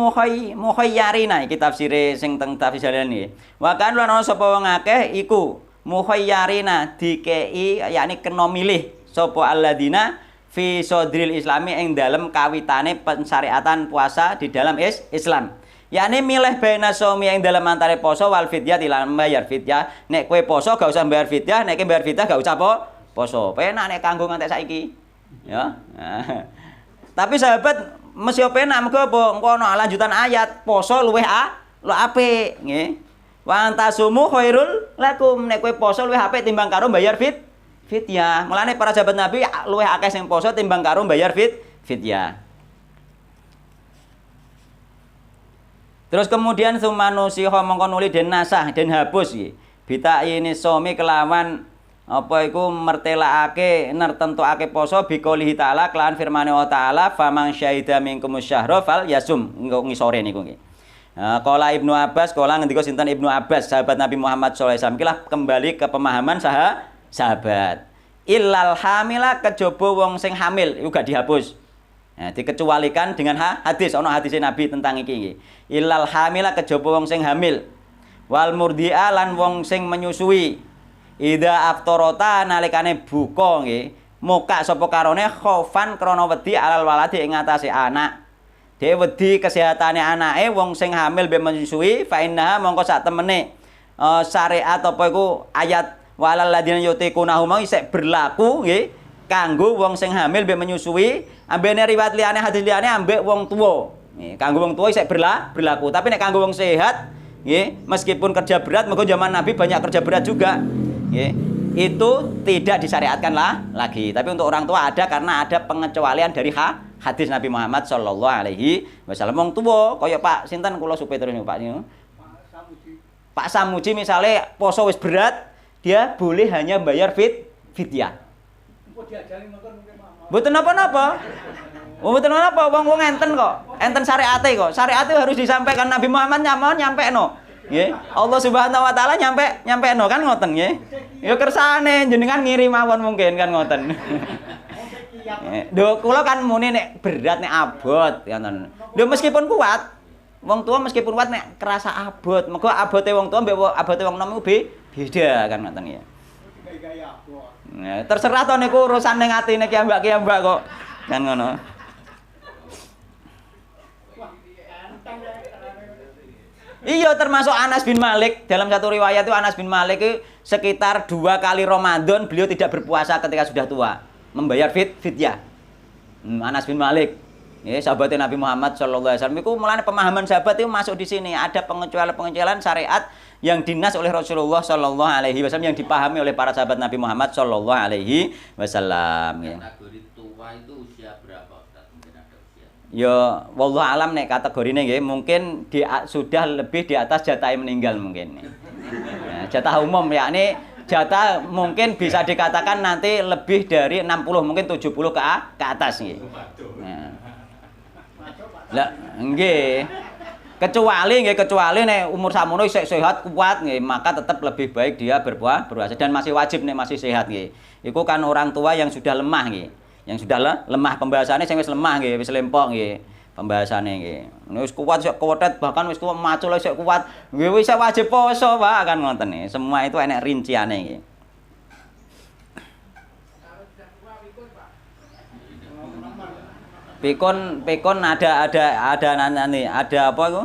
mukhayyarina iki tafsire sing teng tafsir jalani. Wa kanu lan ana sapa wong akeh iku mukhayyarina dikei yakni kena milih sapa alladzina fi sodril islami ing dalem kawitane pensyariatan puasa di dalam Islam. Yakni milih baina shaumi ing dalem antare poso wal fidyah lan bayar fidyah. Nek kowe poso gak usah bayar fidyah, nek bayar fidyah gak usah poso. Penak nek kanggo ngantek saiki. Ya. Tapi sahabat mesti penak mergo apa? Engko ana lanjutan ayat, poso luwih apik, nggih. Wa antasumu khairul lakum. Nek kowe poso luwih apik timbang karo bayar fidyah. Mulane para sahabat Nabi luwih akeh sing poso timbang karo bayar fidyah. Terus kemudian sumanusiha mongko nuli den nasah den hapus iki. Bita ini somi kelawan apa iku mertelakake nertentukake poso biqoulihi ta'ala kelawan firman Allah taala faman syahida minkum syahra fal yasum ngisore niku nggih. Qala Ibnu Abbas qala ngendika sinten Ibnu Abbas sahabat Nabi Muhammad sallallahu alaihi wasallam kilah kembali ke pemahaman sahabat. Illal hamila kejaba wong sing hamil iku gak dihapus. Nah, dikecualikan dengan hadis ana hadis Nabi tentang iki nggih. Illal hamila kejaba wong sing hamil. Wal murdi'a lan wong sing menyusui. Ida aftorota nalikane buka nggih, muka sapa karone khaufan krana wedi alal waladi ing atase anak. Dhewe wedi kesehatane anake wong sing hamil mbek menyusui fa inna mongko sak temene syariat apa iku ayat walal ladina yutiqunahu mau isih berlaku nggih kanggo wong sing hamil mbek menyusui, ambene riwayat liyane hadis liyane ambek wong tuwa. Nggih, kanggo wong tuwa isih berlaku, tapi nek kanggo wong sehat nggih, meskipun kerja berat, mergo zaman Nabi banyak kerja berat juga. Nggih, itu tidak disyariatkan lagi. Tapi untuk orang tua ada karena ada pengecualian dari hadis Nabi Muhammad sallallahu alaihi wasallam. Wong tuwa kaya Pak sinten kula supe terus Pak niku. Pak Samuji misalnya poso wis berat, dia boleh hanya bayar fidyah. Mboten napa-napa. Mboten napa, wong enten kok. Enten syariate kok. Syariate harus disampaikan Nabi Muhammad nyampe-no. Nggih. Allah Subhanahu wa taala nyampe-no kan ngoten nggih. Ya kersane jenengan ngiri mawon mungkin kan ngoten. Lho kula kan muni nek berat nek abot ngoten. Lho meskipun kuat, wong tua meskipun kuat nek kerasa abot, mergo abote wong tua mbek abote wong nom iku beda kan ngoten ya. Nah, terserah to niku urusan ning atine kiambak-kiambak kok. Kan ngono. Iya termasuk Anas bin Malik. Dalam satu riwayat itu Anas bin Malik itu sekitar 2 kali Ramadan beliau tidak berpuasa ketika sudah tua, membayar fidyah. Anas bin Malik, ya, sahabatnya Nabi Muhammad sallallahu alaihi wasallam. Itu mulane pemahaman sahabat itu masuk di sini. Ada pengecualian syariat yang dinas oleh Rasulullah sallallahu alaihi wasallam yang dipahami oleh para sahabat Nabi Muhammad sallallahu alaihi wasallam. Kategori tua itu usia berapa? Ya, wallahu alam nek kategorine nggih mungkin sudah lebih di atas jatah meninggal mungkin. Ya, jatah umum yakni jatah mungkin bisa dikatakan nanti lebih dari 60 mungkin 70 ke atas nggih. Nah. Lah nggih. Kecuali nek umur samono isih sehat kuat nggih, maka tetap lebih baik dia berpuasa dan masih wajib nek masih sehat nggih. Iku kan orang tua yang sudah lemah nggih. Yang sudah lemah pembahasannya sing wis lemah nggih, wis lempok nggih pembahasannya nggih. Wis kuat sok kuwat bahkan wis kuat macul sok kuat, nggih wis wajib poso Pak kan ngoten nggih. Semua itu enek rinciane nggih. Pikun ada apa itu?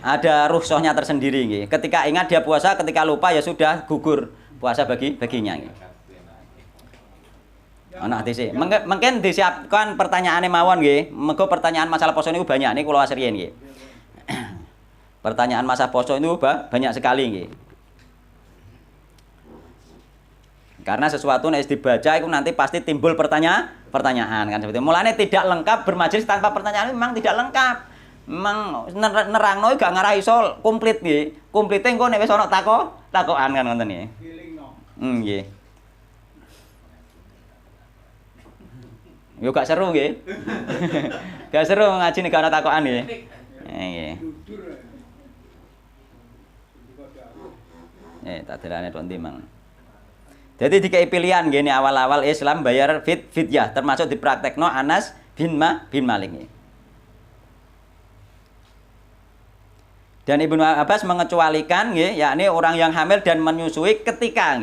Ada rukhsahnya tersendiri nggih. Ketika ingat dia puasa, ketika lupa ya sudah gugur puasa baginya nggih. Ana dhisik. Mungkin disiapkan pertanyaane mawon nggih. Mergo pertanyaan masalah poso niku banyak niku kula asriyen nggih. Pertanyaan masalah poso itu banyak sekali nggih. Karena sesuatu nek dibaca itu nanti pasti timbul pertanyaan kan seperti itu. Mulane tidak lengkap bermajelis tanpa pertanyaan memang tidak lengkap. Memang nerangno gak ngarah iso komplit nggih. Komplite engko nek wis ana takokan kan ngoten nggih. Nggih. Yo gak seru nggih. Gak seru ngaji nek ana takokan nggih. Nggih. Tak delane tok ndi mang. Jadi dikai pilihan gini awal-awal Islam bayar fidyah termasuk dipraktekno Anas bin Malik ini. Dan Ibnu Abbas mengecualikan yakni orang yang hamil dan menyusui ketika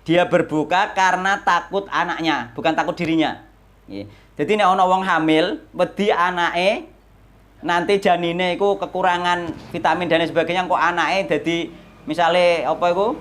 dia berbuka karena takut anaknya, bukan takut dirinya. Jadi nek ana wong hamil wedi anake nanti janine iku kekurangan vitamin dan sebagainya kok anake dadi misale apa iku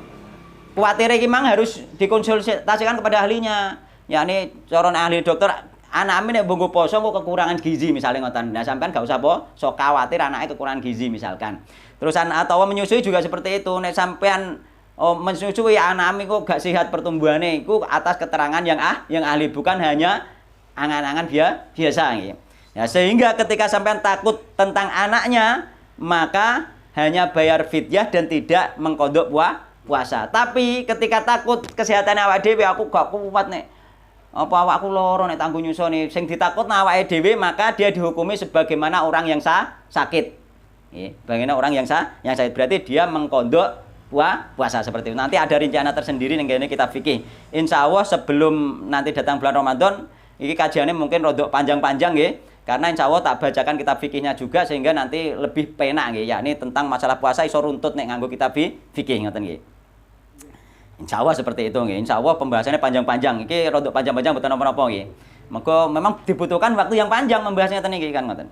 kuwatir iki mang harus dikonsultasikan kepada ahlinya. Yakni cara ahli dokter, anakmu nek mbunggo poso kok kekurangan gizi misalnya ngoten. Nah, sampean gak usah sok khawatir anake kekurangan gizi misalkan. Terusan atau menyusui juga seperti itu. Nek sampean menyusui anakmu kok gak sehat pertumbuhannya iku atas keterangan yang ahli bukan hanya angan-angan biasa nggih. Ya, sehingga ketika sampean takut tentang anaknya, maka hanya bayar fidyah dan tidak mengkodok puasa. Tapi ketika takut kesehatan awak dhewe aku gak kuat nek apa awakku loro nek tangguh nyusoni sing ditakutno awake dhewe maka dia dihukumi sebagaimana orang yang sakit. Nggih, bagaimana orang yang sakit berarti dia mengkodok puasa seperti itu. Nanti ada rencana tersendiri ning kene kitab fikih. Insyaallah sebelum nanti datang bulan Ramadan iki kajiannya mungkin rodok panjang-panjang nggih. Karena insya Allah tak bacakan kitab fikihnya juga sehingga nanti lebih penak nggih, yakni tentang masalah puasa iso runtut nek nganggo kitab fikih ngoten nggih. Insya Allah seperti itu nggih. Insya Allah pembahasannya panjang-panjang. Iki rodok panjang-panjang mboten napa-napa nggih. Maka memang dibutuhkan waktu yang panjang membahasnya ten iki kan ngoten.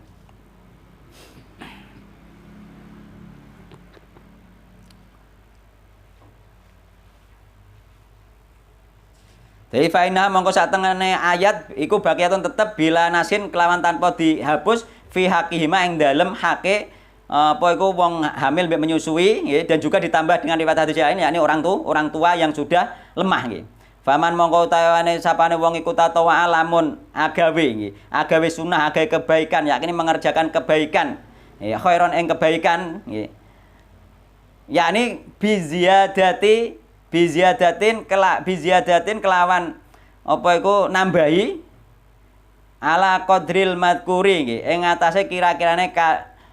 Jadi fainah mongko satengene ayat iku bakiyatun tetep bila nasin kelawan tanpa dihapus fi haqihima ing dalem hake apa iku wong hamil mbek menyusui nggih dan juga ditambah dengan riwayat hadis lain yakni orang tua yang sudah lemah nggih. Faman mongko utawane sapane wong iku tatawa lamun agawe nggih. Agawe sunah, agawe kebaikan yakni mengerjakan kebaikan. Ya khairon ing kebaikan nggih. Yakni biziyadatin kelawan apa iku nambahi ala qadril madkuri nggih ing atase kira-kirane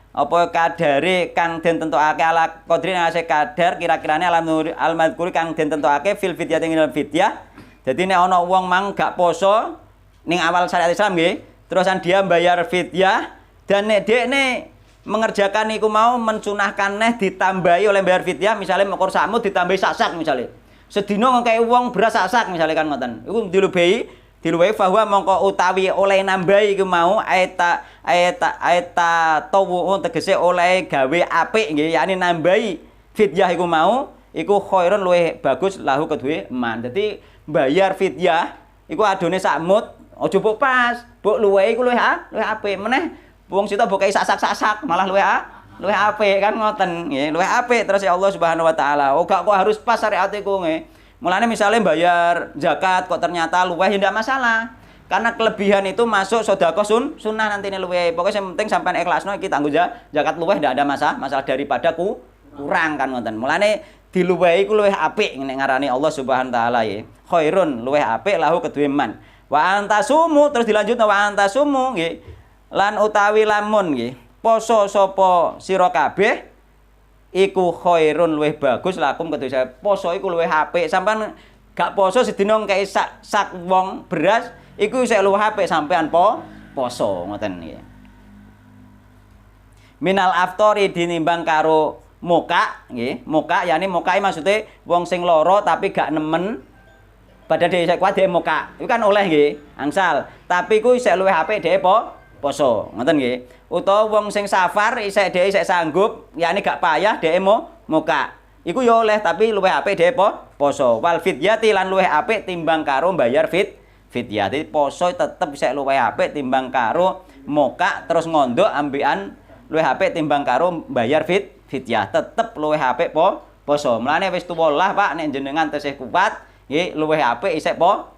apa kadare kang den tentokake ala qadri atase kadar kira-kirane al madkuri kang den tentokake fil fidyah ing fidyah. Dadi nek ana wong mang gak poso ning awal syariat Islam nggih terusan dia bayar fidyah dan nek dekne mengerjakan iku mau mensunahkan neh ditambahi oleh bayar fidyah misalnya mekor sakmu ditambahi sak misalnya sedina ngekei wong beras sak misalnya kan ngoten iku diluwehi bahwa mongko utawi oleh nambahi iku mau ayata tawu tegese oleh gawe apik nggih yakni nambahi fidyah iku mau iku khairun luwih bagus lahu kedue man. Dadi bayar fidyah iku adone sakmut aja mbok pas mbok luwehi iku luwih apik meneh. Wong sita mbok kei sak malah luwih apik kan ngoten nggih, luwih apik terus ya Allah Subhanahu wa taala. Oh gak kok harus pas syariat iku nggih. Mulane misalnya bayar zakat kok ternyata luwih ya ndak masalah. Karena kelebihan itu masuk sedekah sunnah nantine luwih. Pokoknya yang penting sampean ikhlasno iki tanggo zakat luwih ndak ada masalah daripada kurang kan ngoten. Mulane diluwehi iku luwih apik nek ngarani Allah Subhanahu wa taala nggih. Khairun luwih apik lahu kedue man. Wa antasumu terus dilanjutno wa antasumu nggih. Lan utawi lamun nggih poso sapa sira kabeh iku khairun luwih bagus lakum kedue poso iku luwih apik sampean gak poso sedina ngkei sak wong beras iku isih luwih apik sampean poso ngoten nggih. Minal aftori dinimbang karo muka nggih muka yakni mukai maksude wong sing lara tapi gak nemen badan dhek isih kuat dhek moka. Iku kan oleh nggih, angsal. Tapi iku isih luwih apik dhek poso. Ngoten nggih. Utawa wong sing safar isih dhek isih sanggup, yakni gak payah dhek moka. Iku ya oleh tapi luwih apik dhek poso. Wal fidyati lan luwih apik timbang karo bayar fidyah. Jadi poso tetep isih luwih apik timbang karo moka terus ngondok ambekan luwih apik timbang karo bayar fidyah. Tetep luwih apik poso. Mulane wis tuwa lah Pak nek jenengan tesih kuat nggih luwih apik isih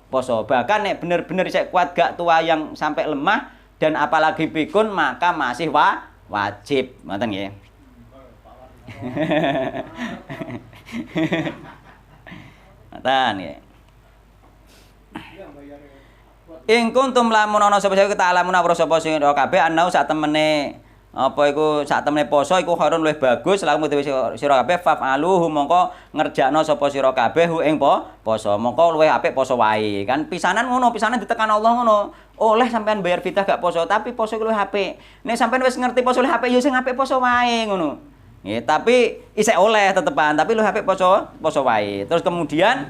poso. Bahkan nek bener-bener isih kuat gak tua yang sampai lemah dan apalagi pikun maka masih wajib. Ngoten nggih. Ngoten nggih. Ing kuntum lamun ana sapa sing ta'lamun apa sapa sing kabeh ana sak temene apa iku sak temene poso iku khairun luwih bagus lamun dhewe sira kabeh fa'aluhu mongko ngerjakno sapa sira kabeh ing poso mongko luwih apik poso wae kan pisanan ngono pisanan ditekan Allah ngono oleh sampean bayar fidyah gak poso tapi poso luwih apik nek sampean wis ngerti poso luwih apik ya sing apik poso wae ngono nggih tapi isih oleh tetepan tapi luwih apik poso wae terus kemudian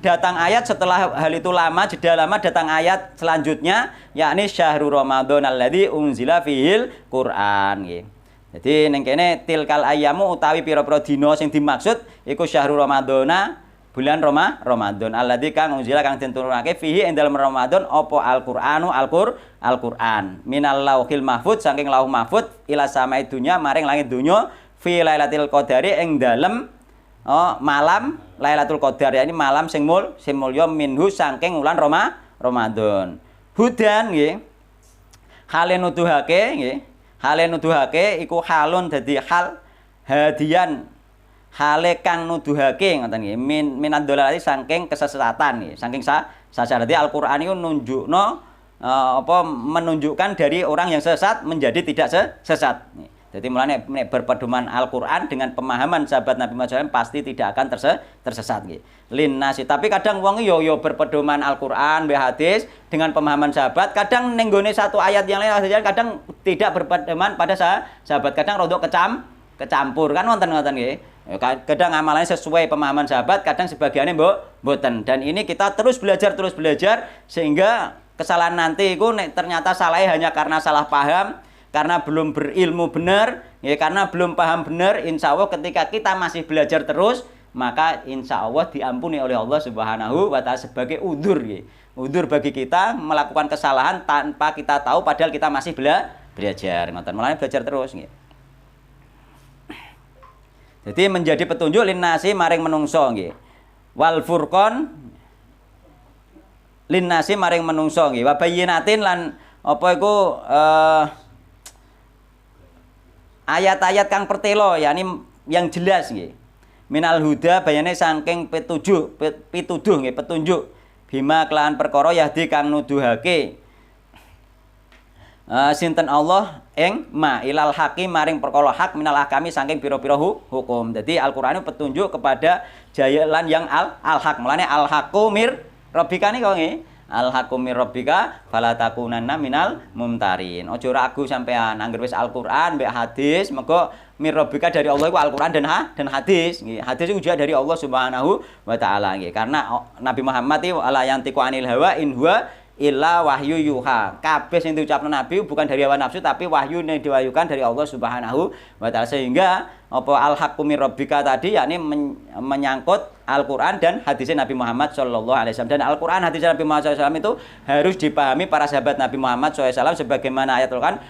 datang ayat setelah hal itu lama, jeda lama datang ayat selanjutnya yakni syahrul Ramadan alladzi unzila fihil Qur'an nggih. Jadi ning kene tilkal ayyamu utawi pira-pira dina sing dimaksud iku syahrul Ramadana bulan Ramadan alladzi kang unzila kang den turunake fihi ing dalem Ramadan apa Al-Qur'an minal lauhil mahfuz saking lauh mahfuz ila samai dunya maring langit dunya fi lailatul qadari ing dalem malam Lailatul Qadar ya ini malam sing mulya minhu saking wulan Ramadan. Hudan nggih. Hale nuduhake nggih. Hale nuduhake iku halun dadi hal hadian hale kang nuduhake ngoten nggih. Minad dolalati saking kesesatan nggih. Saking sasar dadi Al-Qur'an iku nunjukno menunjukkan dari orang yang sesat menjadi tidak sesat. Jadi mulane berpedoman Al-Qur'an dengan pemahaman sahabat Nabi Muhammad SAW pasti tidak akan tersesat nggih. Linnasi tapi kadang wong yo berpedoman Al-Qur'an mbek hadis dengan pemahaman sahabat, kadang ning gone satu ayat yang lain kadang tidak berpedoman pada sahabat, kadang rodok kecampur kan wonten-wonten nggih. Kadang amalannya sesuai pemahaman sahabat, kadang sebagiannya mboten. Dan ini kita terus belajar sehingga kesalahan nanti itu ternyata salahnya hanya karena salah paham. Karena belum berilmu benar, ya karena belum paham benar, insya Allah ketika kita masih belajar terus, maka insya Allah diampuni oleh Allah Subhanahu wa Ta'ala sebagai udzur, ya. Udzur bagi kita melakukan kesalahan tanpa kita tahu, padahal kita masih belajar, mulai belajar terus, ya. Jadi menjadi petunjuk linnasi maring menungso, ya. Wal furqan linnasi maring menungso, ya. Wa bayyinatin lan apa iku ayat-ayat kang pertelo yakni yang jelas nggih. Minal huda bayane saking pituduh nggih petunjuk bima kelawan perkara yahdi kang nuduhake sinten Allah ing ma ilal hakim maring perkara hak minal ahkami saking pira-pira hukum. Jadi Al-Qur'an itu petunjuk kepada jalan yang al-haq. Mulane al-haqqu mir rabbika niku nggih. Al-haqqu mir rabbika fala takunanna minal mumtarin. Aja ragu sampean anggere wis Al-Qur'an mbek hadis, mergo mir rabbika dari Allah iku Al-Qur'an dan hadis nggih. Hadis itu juga dari Allah Subhanahu wa Ta'ala nggih. Karena Nabi Muhammad itu ala yantiqu anil hawa in huwa illa wahyu yuha. Kabeh sing diucapno Nabi bukan dari hawa nafsu tapi wahyu yang diwahyukan dari Allah Subhanahu wa Ta'ala. Sehingga apa al-haqqu mir rabbika tadi yakni menyangkut Al-Qur'an dan hadisnya Nabi Muhammad sallallahu alaihi wasallam. Dan Al-Qur'an hadis Nabi Muhammad SAW itu harus dipahami para sahabat Nabi Muhammad SAW sebagaimana ayat Al-Qur'an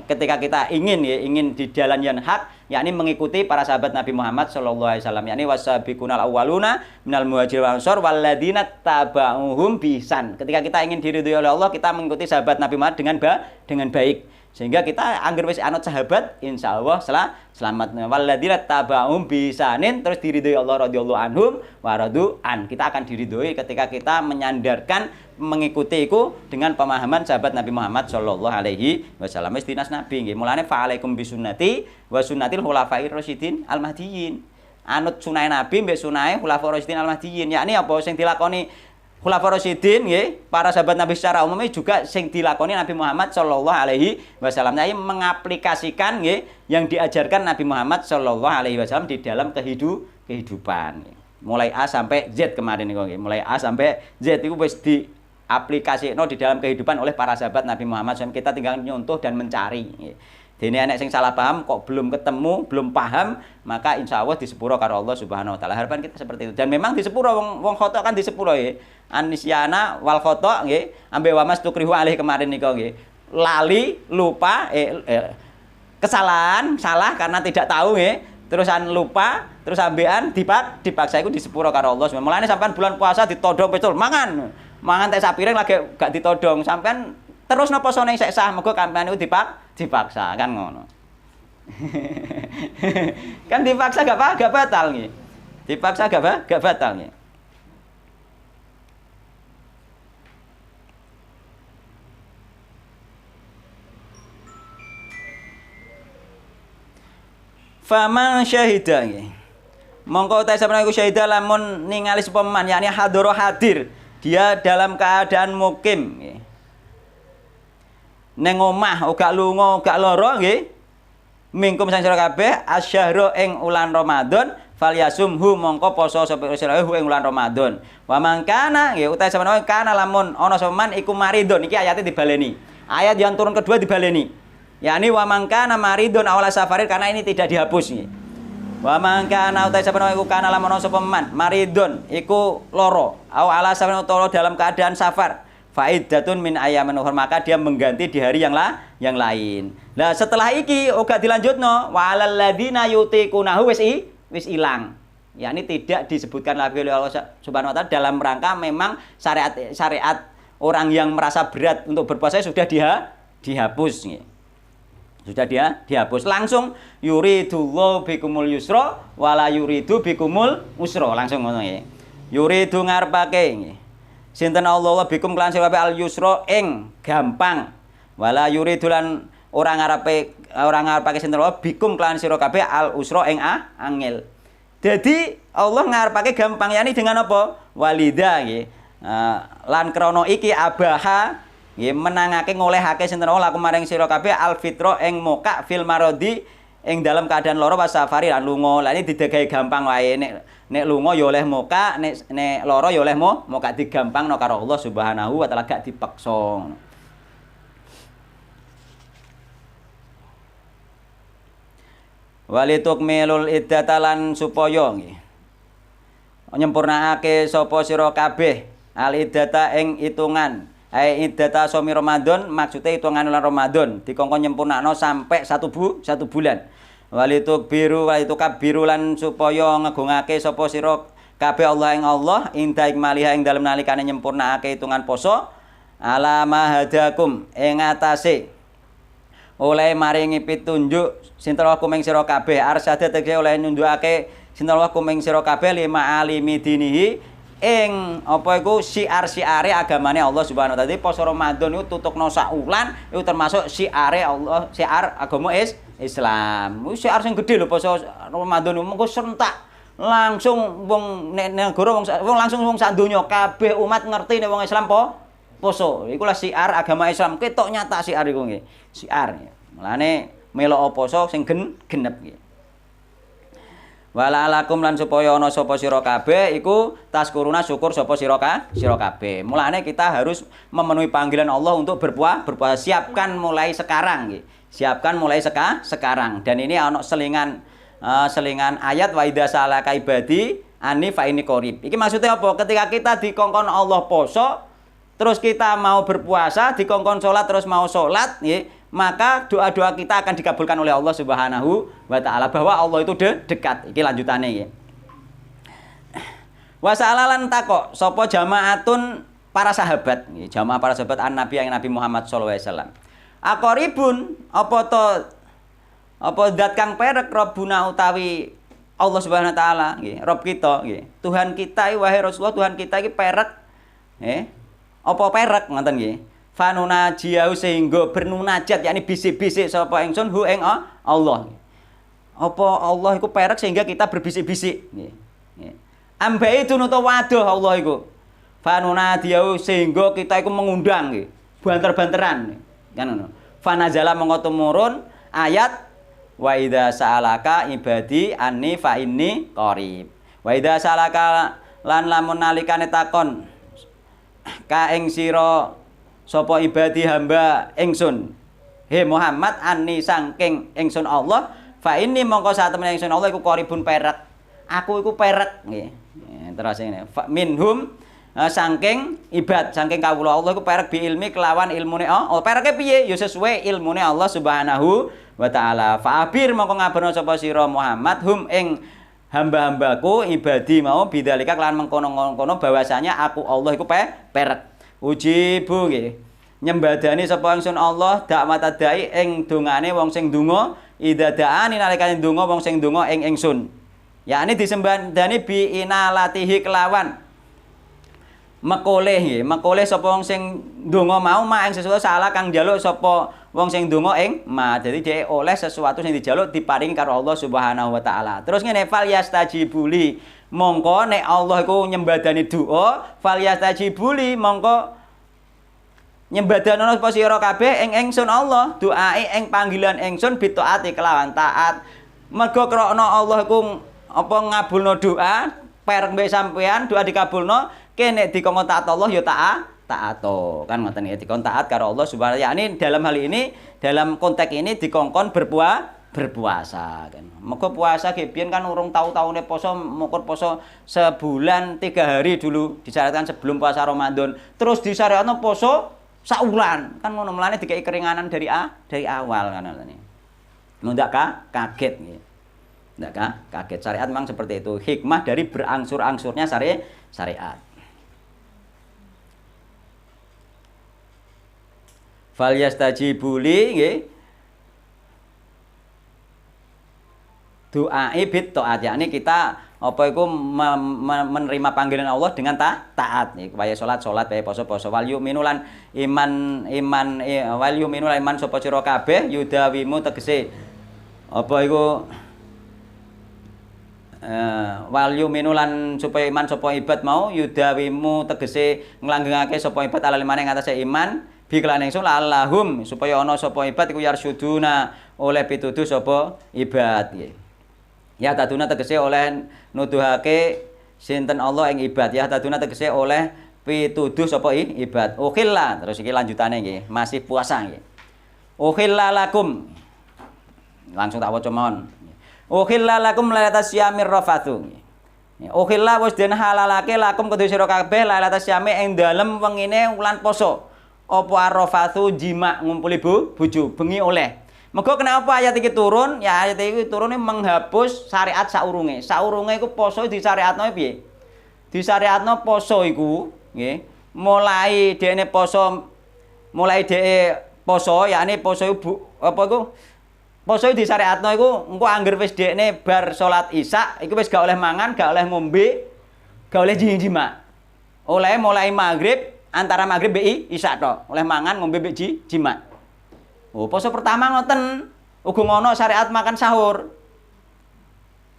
ketika kita ingin di jalan yang hak yakni mengikuti para sahabat Nabi Muhammad sallallahu alaihi wasallam yakni wasabiqunal awwaluna minal muhajirin wal ansor walladzina tabauhum biihsan. Ketika kita ingin diridhoi oleh Allah, kita mengikuti sahabat Nabi Muhammad dengan baik. Sehingga kita angger wis anut sahabat insyaallah selamat. Walladzina tabauhum biihsanin terus diridhoi Allah radhiyallahu anhum wa radu an. Kita akan diridhoi ketika kita menyandarkan mengikuti iku dengan pemahaman sahabat Nabi Muhammad sallallahu alaihi wasallam. Wis dinas Nabi nggih. Mulane fa'alaikum bisunnati wa sunnatil khulafair rasyidin al-mahdiyyin. Anut sunah Nabi mbek sunah khulafair rasyidin al-mahdiyyin. Yakni apa sing dilakoni Khulafaur Rasyidin nggih, para sahabat Nabi secara umum juga sing dilakoni Nabi Muhammad sallallahu alaihi wasallam. Jadi mengaplikasikan nggih yang diajarkan Nabi Muhammad sallallahu alaihi wasallam di dalam kehidupan. Mulai A sampai Z kemarin niku nggih. Mulai A sampai Z itu wis diaplikasikno di dalam kehidupan oleh para sahabat Nabi Muhammad SAW. Kita tinggal nyontoh dan mencari. Dene enek sing salah paham kok belum ketemu, belum paham, maka insya Allah disepuro karo Allah Subhanahu wa taala. Harapan kita seperti itu. Dan memang disepuro wong khotok kan disepuro nggih. Anisyana wal khotok nggih, ambe wa mastukrihu alih kemarin niku nggih. Lali, lupa, kesalahan, salah karena tidak tahu nggih. Terusan lupa, terus ambean dipaksa iku disepuro karo Allah. Mulane sampean bulan puasa ditodong pecul, mangan. Mangan tek sapiring lagi gak ditodong, sampean terus napa sone sik sah mergo sampean iku dipaksa kan ngono. Kan dipaksa gak batal nggih. Dipaksa gak batal nggih. Faman syahida nggih. Mongko ta sampeyan iku syahida lamun ningali sapa man yakni hadoro hadir. Dia dalam keadaan mukim nggih. Neng omah gak lunga gak lara nggih. Mingkum sang sira kabeh asyhara ing ulan Ramadan falyasumhu mongko poso sapa sira ing ulan Ramadan. Wa mangkana nggih utahe sampeyan kana lamun ana sapa man iku maridon iki ayate dibaleni. Ayat yang turun kedua dibaleni. yakni wa mangkana maridun awala safarir, karena ini tidak dihapus nih. Wa mangkana utai sampeyan iku kana lamun sapa man maridun iku loro au ala safarin utawa dalam keadaan safar faidatun min ayamin ukhra, maka dia mengganti di hari yang lain. Nah setelah iki uga dilanjutno wa alal ladzina yutiqunahu wis ilang. Yakni tidak disebutkan lagi oleh Allah Subhanahu wa taala dalam rangka memang syariat orang yang merasa berat untuk berpuasa sudah dihapus nih. Sudah dihapus langsung yuridullahu bikumul yusra wala yuridu bikumul usra, langsung ngono nggih. Yuridu ngarepake nggih. Sinten Allah bikum kelan sira al yusra ing gampang. Wala yuridu lan ora ngarepake sinten Allah bikum kelan sira kabeh al usra ing angel. Jadi Allah ngarepake gampang, yani dengan apa? Walida nggih. Lan krana iki abaha nggih menangake ngolehake sinten Allah laku maring sira kabeh alfitra ing moka fil marodi ing dalam keadaan lara wa safari lan lunga. Lah ini didegahi gampang wae, nek lunga ya oleh moka, nek lara ya oleh moka, digampangno karo Allah Subhanahu wa taala, gak dipaksa. Walitukmilul iddata lan supaya nggih nyempurnakake sapa sira kabeh al iddata ing itungan. Iddata somi Ramadan maksudnya hitungan bulan Ramadan dikongkon nyempurnakno sampai satu bulan. Walitukbiru walitukabiru lan supaya ngegungake sapa sira kabeh Allah ing daikmaliha ing dalem nalikane nyempurnakake hitungan poso ala mahadakum ing atase oleh maringi pitunjuk sinten kuming sira kabeh arsada tegese oleh nundukake sinten kuming sira kabeh lima alimi dinihi ing apa iku syiar-syiare agamane Allah Subhanahu wa taala. Poso Ramadan iku tutukno sak wulan iku termasuk syiare Allah, syiar agama Islam. Syiar sing gedhe lho poso Ramadan mengko sentak langsung wong negara wong langsung wong sak donya kabeh umat ngerti nek wong Islam poso. Ikulah syiar agama Islam. Ketok nyata syiar iku nggih. Syiar. Mulane melok poso sing genep nggih. Wala lakum lan supaya ana sapa sira kabeh iku taskuruna syukur sapa sira kabeh. Mulane kita harus memenuhi panggilan Allah untuk berpuasa. Siapkan mulai sekarang nggih. Siapkan mulai sekarang. Dan ini ana selingan ayat wa idza salaka ibadi ani fa inni qarib. Iki maksudnya apa? Ketika kita dikongkon Allah poso, terus kita mau berpuasa, dikongkon salat terus mau salat nggih, maka doa-doa kita akan dikabulkan oleh Allah Subhanahu wa taala, bahwa Allah itu dekat. Iki lanjutane nggih. Wa sa'alalan takok sapa jamaatun para sahabat nggih, jamaah para sahabat Nabi Muhammad sallallahu alaihi wasallam. Aqribun apa zat kang perek Rabbuna utawi Allah Subhanahu wa taala nggih, Rabb kita nggih. Tuhan kita wahai Rasulullah, Tuhan kita iki perek nggih. Apa perek ngoten nggih. Fanuna jiyau sehingga bernunajat, yakni bisik-bisik sapa ingsun hu ing Allah. Apa Allah iku perek sehingga kita berbisik-bisik nggih. Ambai itu nuta waduh Allah iku. Fanuna jiyau sehingga kita iku mengundang nggih. Banter-banteran kan ngono. Fanazala mengko tumurun ayat wa idza sa'alaka ibadi anni fa inni qarib. Wa idza salaka lan lamun nalikane takon ka ing sira sapa ibadi hamba ingsun. He Muhammad anni saking ingsun Allah, fa inni mongko sak temen ingsun Allah iku qaribun perek. Aku iku perek nggih. Terus ngene. Minhum saking ibad, saking kawula Allah iku perek bi ilmi kelawan ilmune Allah. Pereke piye? Ya sesuai ilmune Allah Subhanahu wa taala. Fa abir mongko ngabarno sapa sira Muhammad hum ing hamba-hambaku ibadi mau bidzalika kelan mengkono-kono bahwasanya aku Allah iku perek. Ujibu nggih. Nyembadani sapa ingsun Allah dakwata dai ing dongane wong sing ndonga idza da'ani nalikane ndonga wong sing ndonga ing ingsun. Yakni disembadani bi inalatihi kelawan mekoleh nggih, mekoleh sapa wong sing ndonga mau mak ing sesuatu salah kang njaluk sapa wong sing ndonga ing ma. Jadi dhek oleh sesuatu sing dijaluk diparingi karo Allah Subhanahu wa taala. Terus ngene fal yastajibuli mongko nek Allah iku nyembadani doa fal yastajibuli mongko nyembadana sapa sira kabeh ing ingsun Allah doae ing panggilan ingsun bitaati kelawan taat. Mergo krana Allah iku apa ngabulno doa perek mbek sampean doa dikabulno kene dikongkon taat Allah ya taato kan ngoten iki dikongkon taat karo Allah Subhanahu wa taala. Dalam hal ini dalam konteks ini dikongkon berpuasa kan. Mergo puasa ki biyen kan urung tau-taune poso mokor poso sebulan 3 hari dulu disyariatkan sebelum puasa Ramadan. Terus disyariatno poso saulan kan ngono mlane dikei keringanan dari awal kan ngene. Ndak kaget nggih. Ndak kaget syariat memang seperti itu. Hikmah dari berangsur-angsurnya syariat. Fal yastajibuli nggih. Doa bit taat yakni kita apa iku menerima panggilan Allah dengan taat nih kaya salat kaya poso wal yu'minu lan iman wal yu'minu lan iman sapa sira kabeh yudawimu tegese apa iku wal yu'minu lan supaya iman sapa ibad mau yudawimu tegese nglanggengake sapa ibad ala limane ing atase iman bi kelan ingsun Allahum supaya ana sapa ibad iku yarsuduna oleh pituduh sapa ibad nggih. Ya taduna tegese oleh nuduhake sinten Allah ing ibad. Ya taduna tegese oleh pituduh sapa ibad. Ukhilla terus iki lanjutane nggih, masih puasa nggih. Ukhilla lakum. Langsung tak waca mawon. Ukhilla lakum lailatas syamir rafathu. Ukhilla wis den halalake lakum kedue sira kabeh lailatas syami ing dalem wengine wulan poso. Apa arrafathu jima ngumpuli bojo bengi oleh. Mergo kenapa ayat iki turun? Ya ayat iki turune menghapus syariat saurunge. Saurunge iku poso disyariatno piye? Disyariatno poso iku nggih, mulai dekne poso yakni poso iku apa iku? Poso disyariatno iku engko angger wis dekne bar salat Isya iku wis gak oleh mangan, gak oleh ngombe, gak oleh jima. Oleh mulai maghrib antara maghrib mbek Isya tok, oleh mangan, ngombe mbek jima. Oh, poso pertama ngoten. Uga ngono syariat makan sahur.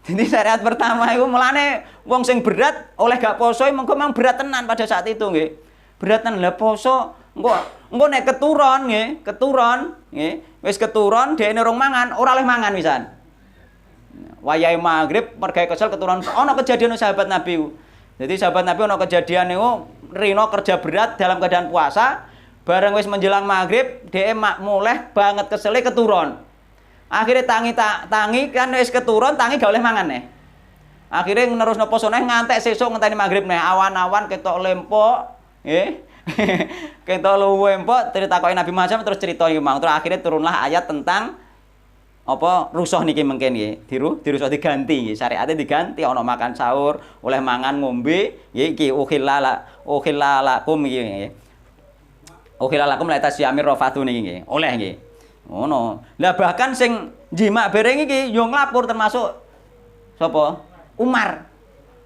Jadi syariat pertama iku mulane wong sing berat oleh gak poso mengko mang berat tenan pada saat itu nggih. Berat tenan lah poso engko nek keturon nggih. Wis keturon dekne urung mangan, ora oleh mangan wisan. Wayahe maghrib mergawe kesel keturon ana kejadian sahabat Nabi. Jadi sahabat Nabi ana kejadian niku rino kerja berat dalam keadaan puasa. Bareng wis menjelang maghrib, dhek muleh banget kesele keturun. Akhirnya tangi kan wis keturun, tangi gak oleh mangan neh. Akhirnya nerusno poso neh ngantek sesuk ngenteni maghrib neh. Awan-awan ketok lempok, nggih. Ketok lempok ditakoki Nabi Muhammad terus cerita iki mang. Terus akhirnya turunlah ayat tentang apa rusuh niki mengken nggih. Dirusuh diganti nggih. Syariate diganti ana makan sahur, oleh mangan ngombe, nggih iki ukhilla lakum iki nggih. Oke lakum laitas syamir rafathu niki nggih. Oleh nggih. Ngono. Lah bahkan sing jima bareng iki yo nglapur termasuk sapa? Umar.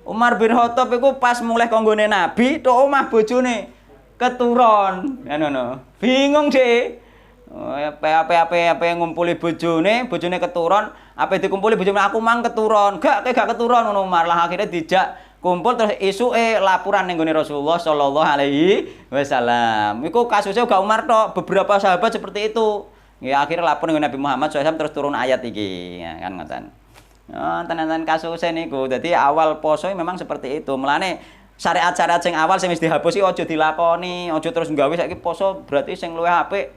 Umar bin Khattab iku pas mulih kanggone Nabi tok omah bojone keturon. Ngono. Bingung sih. Apa ngumpuli bojone keturon, apa dikumpuli bojone aku mang keturon. Gak keturon ngono Umar. Lah akhirnya dijak kumpul terus isuke laporan ning gone Rasulullah sallallahu alaihi wasallam. Iku kasusnya gak Umar tok, beberapa sahabat seperti itu. Ya akhirnya lapor ning Nabi Muhammad SAW terus turun ayat iki, ya, kan ngoten. Tenan-tenan kasus niku. Dadi awal poso memang seperti itu. Mulane syariat-syariat sing awal sing wis dihapus iki aja dilakoni, aja terus nggawe saiki poso berarti sing luwih apik.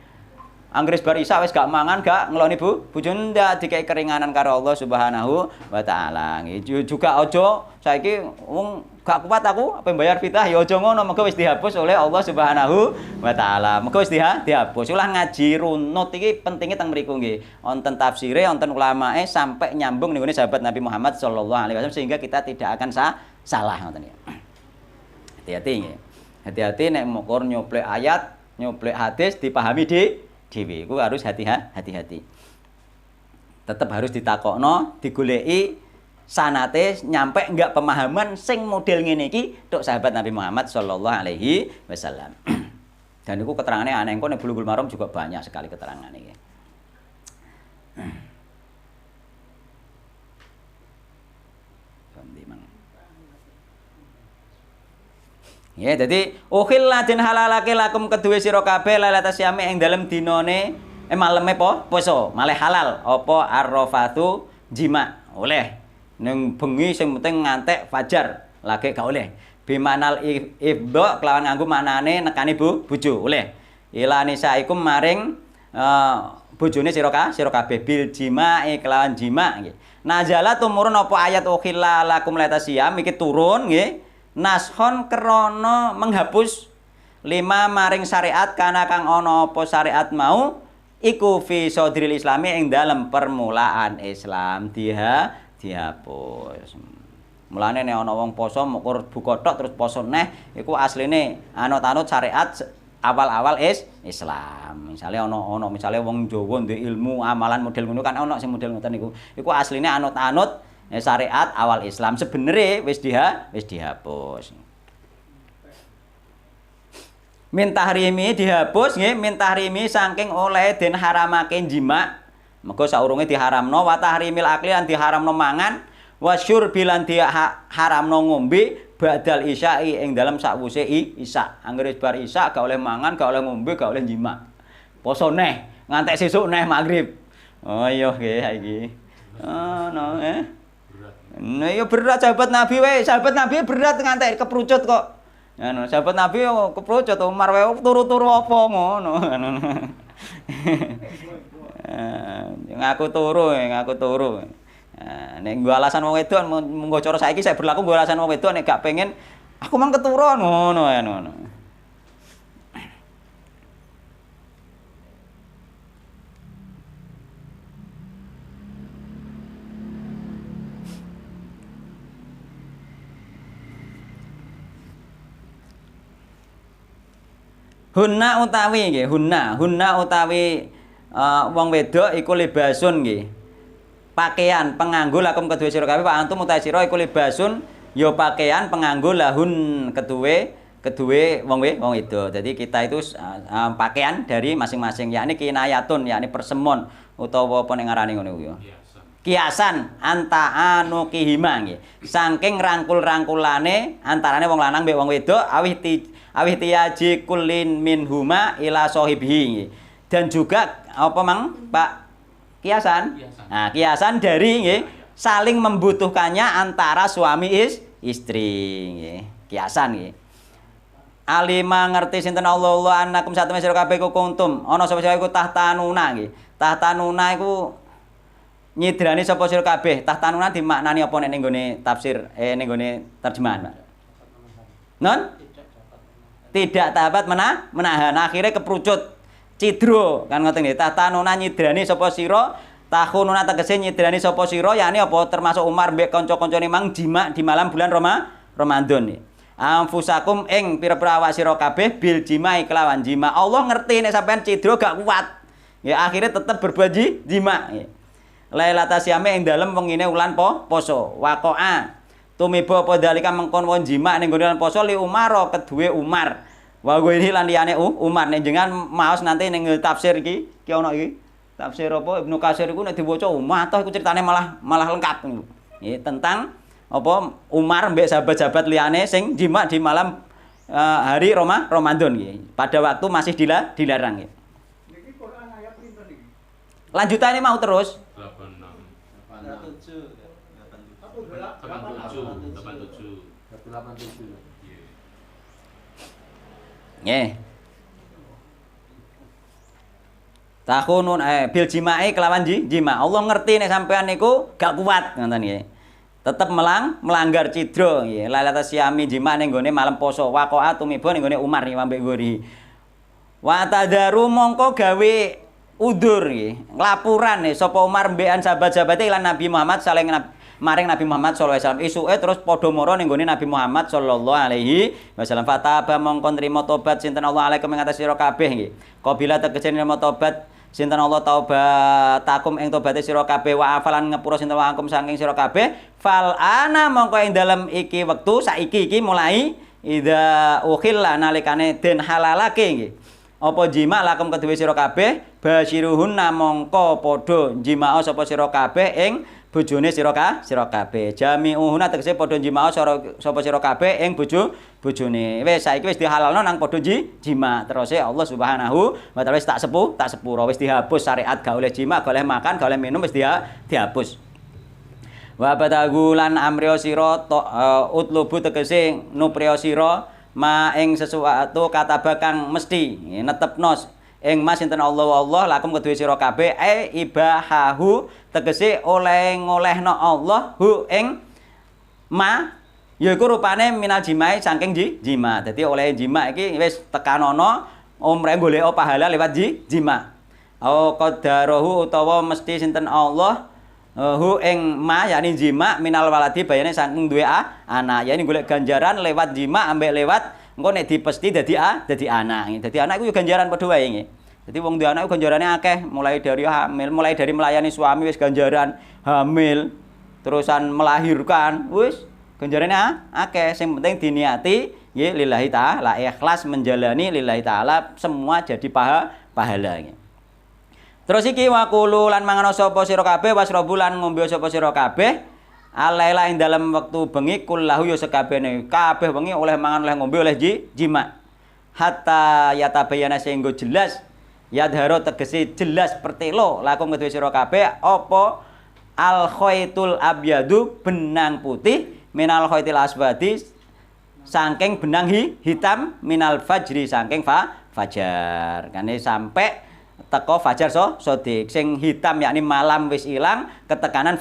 Anggris bar isa wis gak mangan, gak ngeloni bojone ndak dikai keringanan karo Allah Subhanahu wa taala. Juga aja saiki wong gak kuat aku apa bayar fitah ya aja ngono, mergo wis dihapus oleh Allah Subhanahu wa taala. Mergo wis dihapus. Ulah ngaji runut iki pentinge teng mriku nggih. Wonten tafsire, wonten ulamae sampai nyambung ning sahabat Nabi Muhammad sallallahu alaihi wasallam sehingga kita tidak akan salah ngoten ya. Hati-hati nggih. Hati-hati nek mokor nyoplek ayat, nyoplek hadis dipahami dhewe, iku harus hati-hati. Tetap harus ditakokno, digoleki sanate nyampe enggak pemahaman sing model ngene iki tok sahabat Nabi Muhammad sallallahu alaihi wasallam. Dan itu keterangannya aneh engko nek Bulughul Maram juga banyak sekali keterangan iki. Ya, jadi ukhilla den halalake lakum kedue sira kabeh lailatas syami ing dalem dinane maleme poso, malih halal apa arrafatu jima. Oleh ning bengi sing penting ngantek fajar lagi gak oleh. Bimanal ibda kelawan nganggo maknane nekani bojo, oleh. Ila nisaikum maring bojone sira kabeh bil jima kelawan jima nggih. Nazala tumurun apa ayat ukhilla lakum lailatas syami iki turun nggih. Nashon krana menghapus 5 maring syariat kana kang ana apa syariat mau iku fi sodril islami ing dalem permulaan Islam dihapus. Mulane nek ana wong poso mokor buka tok terus poso neh iku asline anut-anut syariat awal-awal Islam. Misale ana misale wong Jawa duwe ilmu amalan model ngono kan ana sing model ngoten niku. Iku asline anut-anut syariat awal Islam sebenarnya wis dihapus. Min tahrimi dihapus nggih, min tahrimi saking oleh den haramake jima. Mergo saurunge diharamno wa tahrimil akli lan diharamno mangan, wa syurbi lan diharamno ngombe badal isya'i ing dalem sakwuse isya. Anggere bar isya gak oleh mangan, gak oleh ngombe, gak oleh jima. Poso neh ngantek sesuk neh maghrib. Oh iya nggih iki. Nah, ya berat sahabat Nabi wae, sahabat Nabi berat ngantek keprucut kok. Ngono, sahabat Nabi keprucut Umar wae turu-turu apa ngono. Ngaku turu. Nek nggo alasan wong wedok monggo cara saiki saya berlaku nggo alasan wong wedok nek gak pengen aku mang keturu ngono. Hunna utawi nggih, hunna utawi wong wedok iku libasun nggih. Pakaian penganggo lakum kedue sira kabeh wa antum utawi sira iku libasun ya pakaian penganggo lahun kedue wong wedok. Jadi kita itu pakaian dari masing-masing yakni kinayatun yakni persemon utawa apa ning ngarani ngono ya. Kiasan anta anukihima nggih. Saking rangkul-rangkulane antarane wong lanang mbek wong wedok awih tiyaji kullin minhuma ila sahibihi. Dan juga apa mang Pak kiasan? Nah, kiasan dari nggih saling membutuhkannya antara suami istri nggih. Kiasan nggih. Alima ngerti sinten Allah annakum satemene sira kabeh kuntum ana sapa sira iku tahtanuna nggih. Tahtanuna iku nyidrani sapa sira kabeh. Tahtanuna dimaknani apa nek ning gone tafsir ning gone terjemahan, Pak? Non? Tidak dapat menahan akhirnya keprucut cidro kan ngoten nggih. Tahtanuna nyidrani sapa sira, tahununa tegese nyidrani sapa sira yakni apa termasuk Umar mbek kanca-kancane mang jima di malam bulan Ramadan nggih. Anfusakum ing pira-pira awak sira kabeh bil jima kelawan jima. Allah ngerti nek sampean cidro gak kuat. Ya akhirnya tetep berbuat jima nggih. Lailatas syami ing dalem wengine wulan poso. Waqa'a tumiba apa dalika mengkon wong jima ning nggon poso li Umar kedue Umar. Wa ini lan liyane Umar nek jenengan maos nanti ning tafsir iki ana iki. Tafsir apa Ibnu Katsir iku nek diwaca matoh iku critane malah lengkap niku. Nggih tentang apa Umar mbek sahabat-sahabat liyane sing jima di malam hari Ramadan nggih. Pada waktu masih dilarang nggih. Niki Quran ayat pinten iki? Lanjutane mau terus. 86. Nggih. Tahunun bil jima'i kelawan jima. Allah ngerti nek sampean niku gak kuat ngoten nggih. Tetep melanggar cidra nggih. Lailatul siyami jima ning gone malam poso. Waqa'a tumiba ning gone Umar ambek Gori. Wa tadaru mongko gawe udur nggih. Laporan sapa Umar mbekan sahabat-sahabate lan Nabi Muhammad saling maring Nabi Muhammad sallallahu alaihi wasallam. Isuke terus padha mara ning gone Nabi Muhammad sallallahu alaihi wasallam. Fataba mongko nrimo tobat sinten Allah alaikum ing atas sira kabeh nggih. Qabila tegese nrimo tobat sinten Allah taubatakum ing tobaté sira kabeh wa afalan ngepura sinten wa angkum saking sira kabeh fal ana mongko ing dalem iki wektu saiki iki mulai ida ukhilla nalikane den halalake nggih apa jima lakum kedue sira kabeh basyiruhunna mongko padha jimao sapa sira kabeh ing bojone sira kabeh jami'uhuna tegese padha jimao sapa sira kabeh ing bojone wis saiki wis dihalalno nang padha jima terus Allah Subhanahu wa taala wis tak sepuro wis dihapus syariat gak oleh jima gak oleh makan gak oleh minum wis dihapus wa batagulan amriyo sira utlubu tegese nupriyo sira ma ing sesuatu kata bakang mesti netepno ing mas sinten Allah lakum kedue sira kabeh ibahahu tegese oleh ngolehno Allah hu ing ma yaiku rupane minal jimai saking jima. Dadi oleh jima iki wis tekanono umreh golek pahala lewat jima. Qadarahu utawa mesti sinten Allah hu ing ma yakni jima minal waladi bayane saking duwe anak. Yani golek ganjaran lewat jima ambek lewat engko nek dipesti dadi anak. Dadi anak iku yo ganjaran padha wae nggih. Jadi wong duwe anak iku ganjarane akeh, mulai dari hamil, mulai dari melayani suami wis ganjaran, hamil, terusan melahirkan, wis ganjarane akeh. Sing penting diniati nggih lillahi taala, ikhlas menjalani lillahi taala semua jadi pahala nggih. Terus iki waqulu lan mangan sapa sira kabeh wasrabu lan ngombe sapa sira kabeh alaila ing dalem wektu bengi kullahu ya sekabehane kabeh bengi oleh mangan oleh ngombe oleh jima. Hatta yatabayana sehingga jelas yadharo tegese jelas pertelo lakum kedue sira kabeh apa al khaitul abyadu benang putih minal khaitil aswadi saking benang hitam minal fajri saking fajar kane sampai teko fajar sodik sing hitam yakni malam wis ilang ketekanan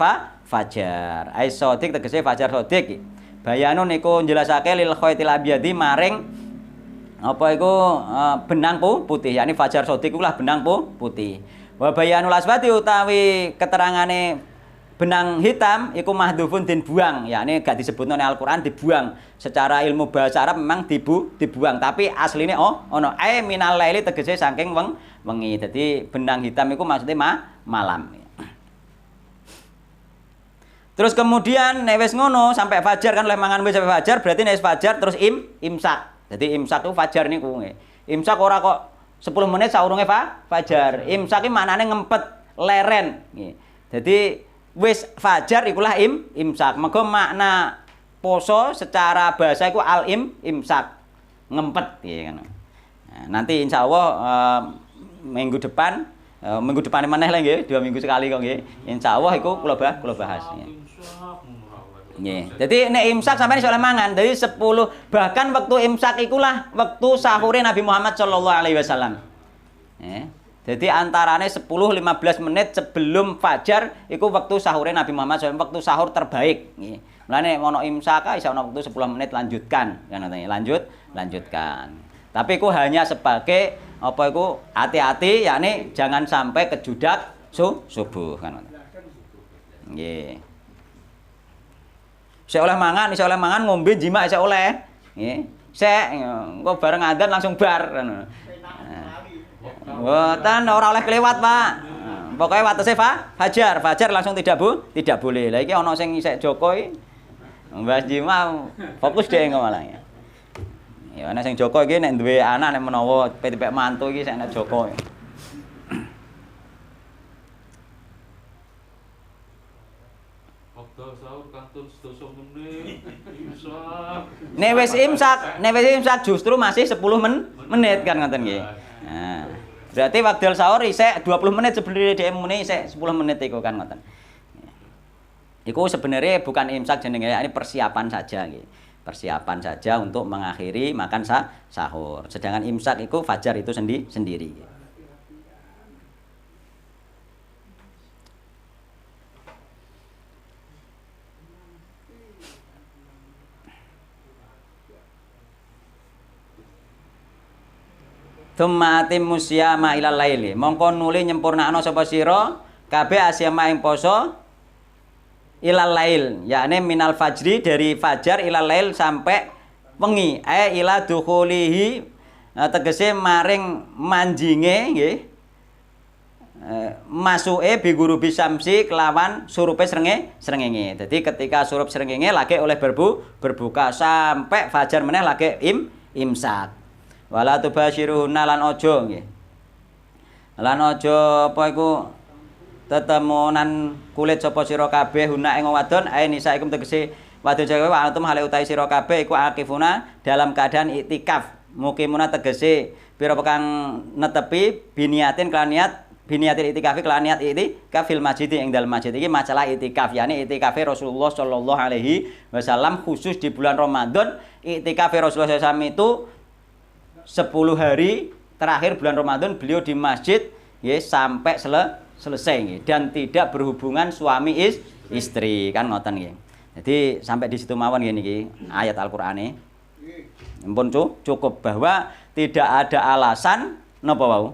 fajar ai sodik tegese fajar sodik bayanun iku njelasake lil khaitil abyadi maring apa iku benang putih yakni fajar sodik iku lah benang putih wa bayanul aswadi utawi keterangane benang hitam iku mahdhufun den buang yakni gak disebutno ning Al-Qur'an dibuang secara ilmu bahasa Arab memang dibuang tapi asline ono minal laili tegese saking wengi dadi benang hitam iku maksudnya malam. Terus kemudian nek wis ngono sampai fajar kan oleh mangan wis sampai fajar berarti nek wis fajar terus imsak. Jadi imsak itu fajar niku nggih. Imsak ora kok 10 menit saurunge fajar. Imsak iki maknane ngempet leren nggih. Jadi wis fajar ikulah imsak. Mergo makna poso secara bahasa iku imsak. Ngempet nggih kan. Nah, nanti insyaallah minggu depan maneh lah nggih, 2 minggu sekali kok nggih. Insyaallah iku kula bahas nggih. Nggih. Dadi nek imsak sampeyan iso mangan. Dadi 10 bahkan waktu imsak ikulah waktu sahure Nabi Muhammad sallallahu alaihi wasallam. Jadi antarane 10-15 menit sebelum fajar iku waktu sahure Nabi Muhammad SAW, waktu sahur terbaik nggih. Mulane ono imsak iso ono waktu 10 menit lanjutkan kan katanya. Lanjutkan. Tapi iku hanya sebagai apa iku hati-hati yakni jangan sampai kejudak subuh kan. Nggih. Saya oleh mangan ngombe jima saya oleh nggih sek engko bareng adzan langsung bar ngono. Mboten ora oleh kelewat Pak. Pokoke watese fajar langsung tidak boleh. Lah iki ana sing isek Joko iki mbahas jima fokus dhek engko malah ya. Ya ana sing Joko iki nek duwe anak nek menawa pepek mantu iki sek nek Joko. Nek wis imsak justru masih 10 menit kan ngoten nggih. Nah, berarti wekdal sahur isek 20 menit sebelum dhek muni isek 10 menit iku kan ngoten. Iku sebenarnya bukan imsak jenenge, ini persiapan saja nggih. Persiapan saja untuk mengakhiri makan sahur. Sedangkan imsak itu fajar itu sendiri. Tsumma atimmu siyama ilal laili. Mongko nuli nyempurnakno sapa sira kabeh asyama ing poso ilal lail, yakni minal fajri dari fajar ilal lail sampai wengi. Ila dukhulihi tegese maring manjinge nggih. Masuke bi guru bisamsi kelawan surupe srengenge. Jadi ketika surup srengenge lagi oleh berbuka sampai fajar meneh lagi imsak. Wala tubasyiruhunna lan aja nggih. Lan aja apa iku tetemonan kulit sapa sira kabeh huna ing wadon nisaikum tegese wadon jawa wa antum hale utahe sira kabeh iku akifuna dalam keadaan iktikaf. Mukimuna tegese pira kang netepi biniatin kelan niat biniatil itikafi kelan niat itikaf fil masjid ing dalem masjid. Iki masalah itikaf, yakni itikafe Rasulullah sallallahu alaihi wasallam khusus di bulan Ramadan. Itikafe Rasulullah SAW itu 10 hari terakhir bulan Ramadan beliau di masjid ya sampai selesai ya, dan tidak berhubungan suami istri kan ngoten nggih. Jadi sampai di situ mawon ngene iki ayat Al-Qur'ane. Ampun cukup bahwa tidak ada alasan napa wau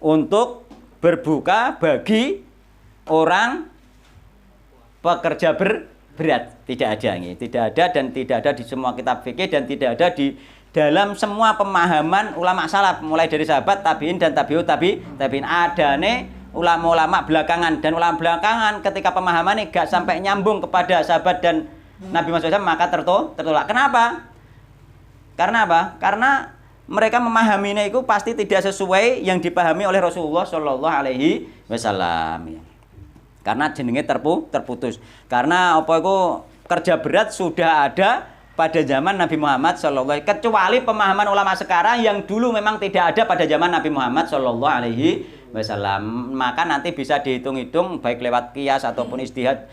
untuk berbuka bagi orang pekerja berat, tidak ada nggih. Tidak ada dan tidak ada di semua kitab fikih dan tidak ada di dalam semua pemahaman ulama salaf mulai dari sahabat tabiin dan tabiin adane ulama-ulama belakangan, dan ulama belakangan ketika pemahamannya gak sampai nyambung kepada sahabat dan Nabi Muhammad SAW maka tertolak. Kenapa? Karena apa? Karena mereka memahaminya itu pasti tidak sesuai yang dipahami oleh Rasulullah Shallallahu Alaihi Wasallam. Karena jenenge terputus. Karena apa itu kerja berat sudah ada pada zaman Nabi Muhammad Shallallahu Alaihi Wasallam, kecuali pemahaman ulama sekarang yang dulu memang tidak ada pada zaman Nabi Muhammad Shallallahu Alaihi Wasallam. Maka nanti bisa dihitung-hitung baik lewat kias ataupun istihad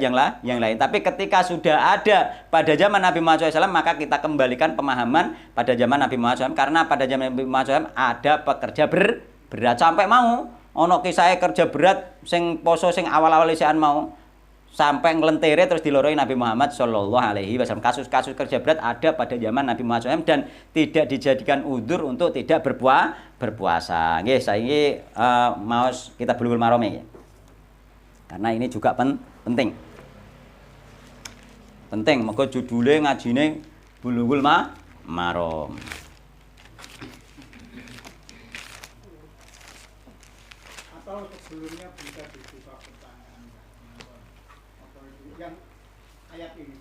yang lain. Tapi ketika sudah ada pada zaman Nabi Muhammad SAW, maka kita kembalikan pemahaman pada zaman Nabi Muhammad SAW, karena pada zaman Nabi Muhammad SAW ada pekerja berat sampai mau ono kisah kerja berat sing poso sing awal-awal isian mau sampai nglentere terus diloroi Nabi Muhammad Shallallahu Alaihi Wasallam. Kasus-kasus kerja berat ada pada zaman Nabi Muhammad SAW dan tidak dijadikan udzur untuk tidak berpuasa. Nggih, saiki maos kita Bulughul Maram ya. Karena ini juga penting. Penting, maka judulnya ngajine Bulughul Maram. Atau sebelumnya bisa dibuka pertanyaan yang ayat ini.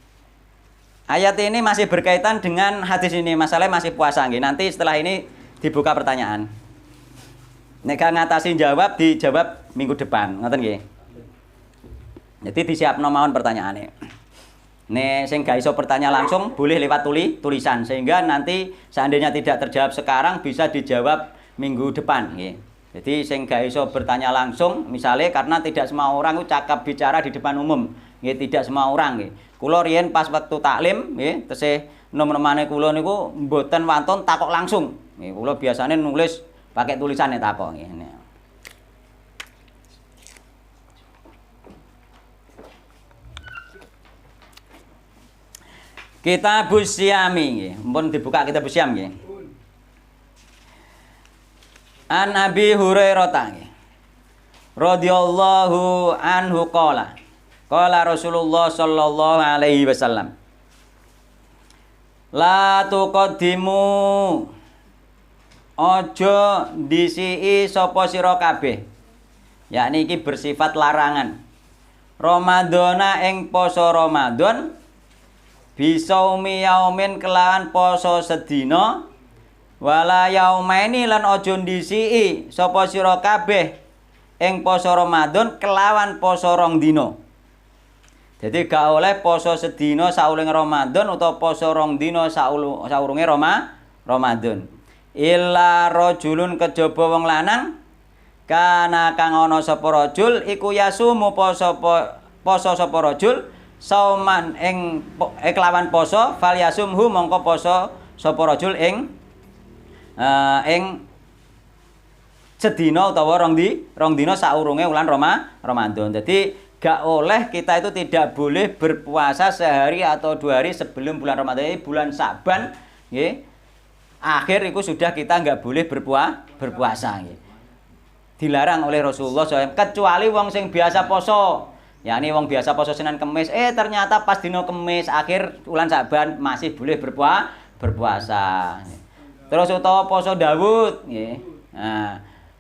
Ayat ini masih berkaitan dengan hadis ini, masalahnya masih puasa nggih. Nanti setelah ini dibuka pertanyaan. Nek ngatasi jawab dijawab minggu depan, ngoten nggih. Jadi disiapno mawon pertanyaane. Nek sing gak iso bertanya langsung boleh lewat tulisan sehingga nanti seandainya tidak terjawab sekarang bisa dijawab minggu depan nggih. Jadi sing gak iso bertanya langsung misalnya karena tidak semua orang itu cakap bicara di depan umum. Nggih, tidak semua orang nggih. Kula riyen pas waktu taklim nggih, tesih nom-nomane kula niku mboten wonten takok langsung. Nggih, kula biasane nulis pakai tulisan takok nggih. Kitabus Syami nggih. Mumpun dibuka Kitabus Syam nggih. An Abi Hurairah nggih. Radhiyallahu anhu qala. Qala Rasulullah sallallahu alaihi wasallam. La tuqaddimu ojo disii sapa sira kabeh. Yakni iki bersifat larangan. Ramadana ing poso Ramadan bisa umi yaumin kelawan poso sedina wala yaumaini lan ojo disii sapa sira kabeh ing poso Ramadan kelawan poso rong dina. Jadi gak oleh poso sedina sauling Ramadan utawa poso rong dina saurunge Ramadan. Illa rajulun kejaba wong lanang kana kang ana sapa rajul iku yasumu poso poso sapa rajul sauman ing kelawan poso falyasumhu mongko poso sapa rajul ing sedina utawa rong dina saurunge wulan Ramadan. Jadi gak oleh kita itu tidak boleh berpuasa sehari atau 2 hari sebelum bulan Ramadan. Ini bulan Sa'ban nggih. Akhir itu sudah kita nggak boleh berpuasa nggih. Dilarang oleh Rasulullah SAW kecuali wong sing biasa poso. Ya ini wong biasa poso Senin Kemis, ternyata pas dino Kemis akhir bulan Sa'ban masih boleh berpuasa. Terus utawa poso Daud nggih.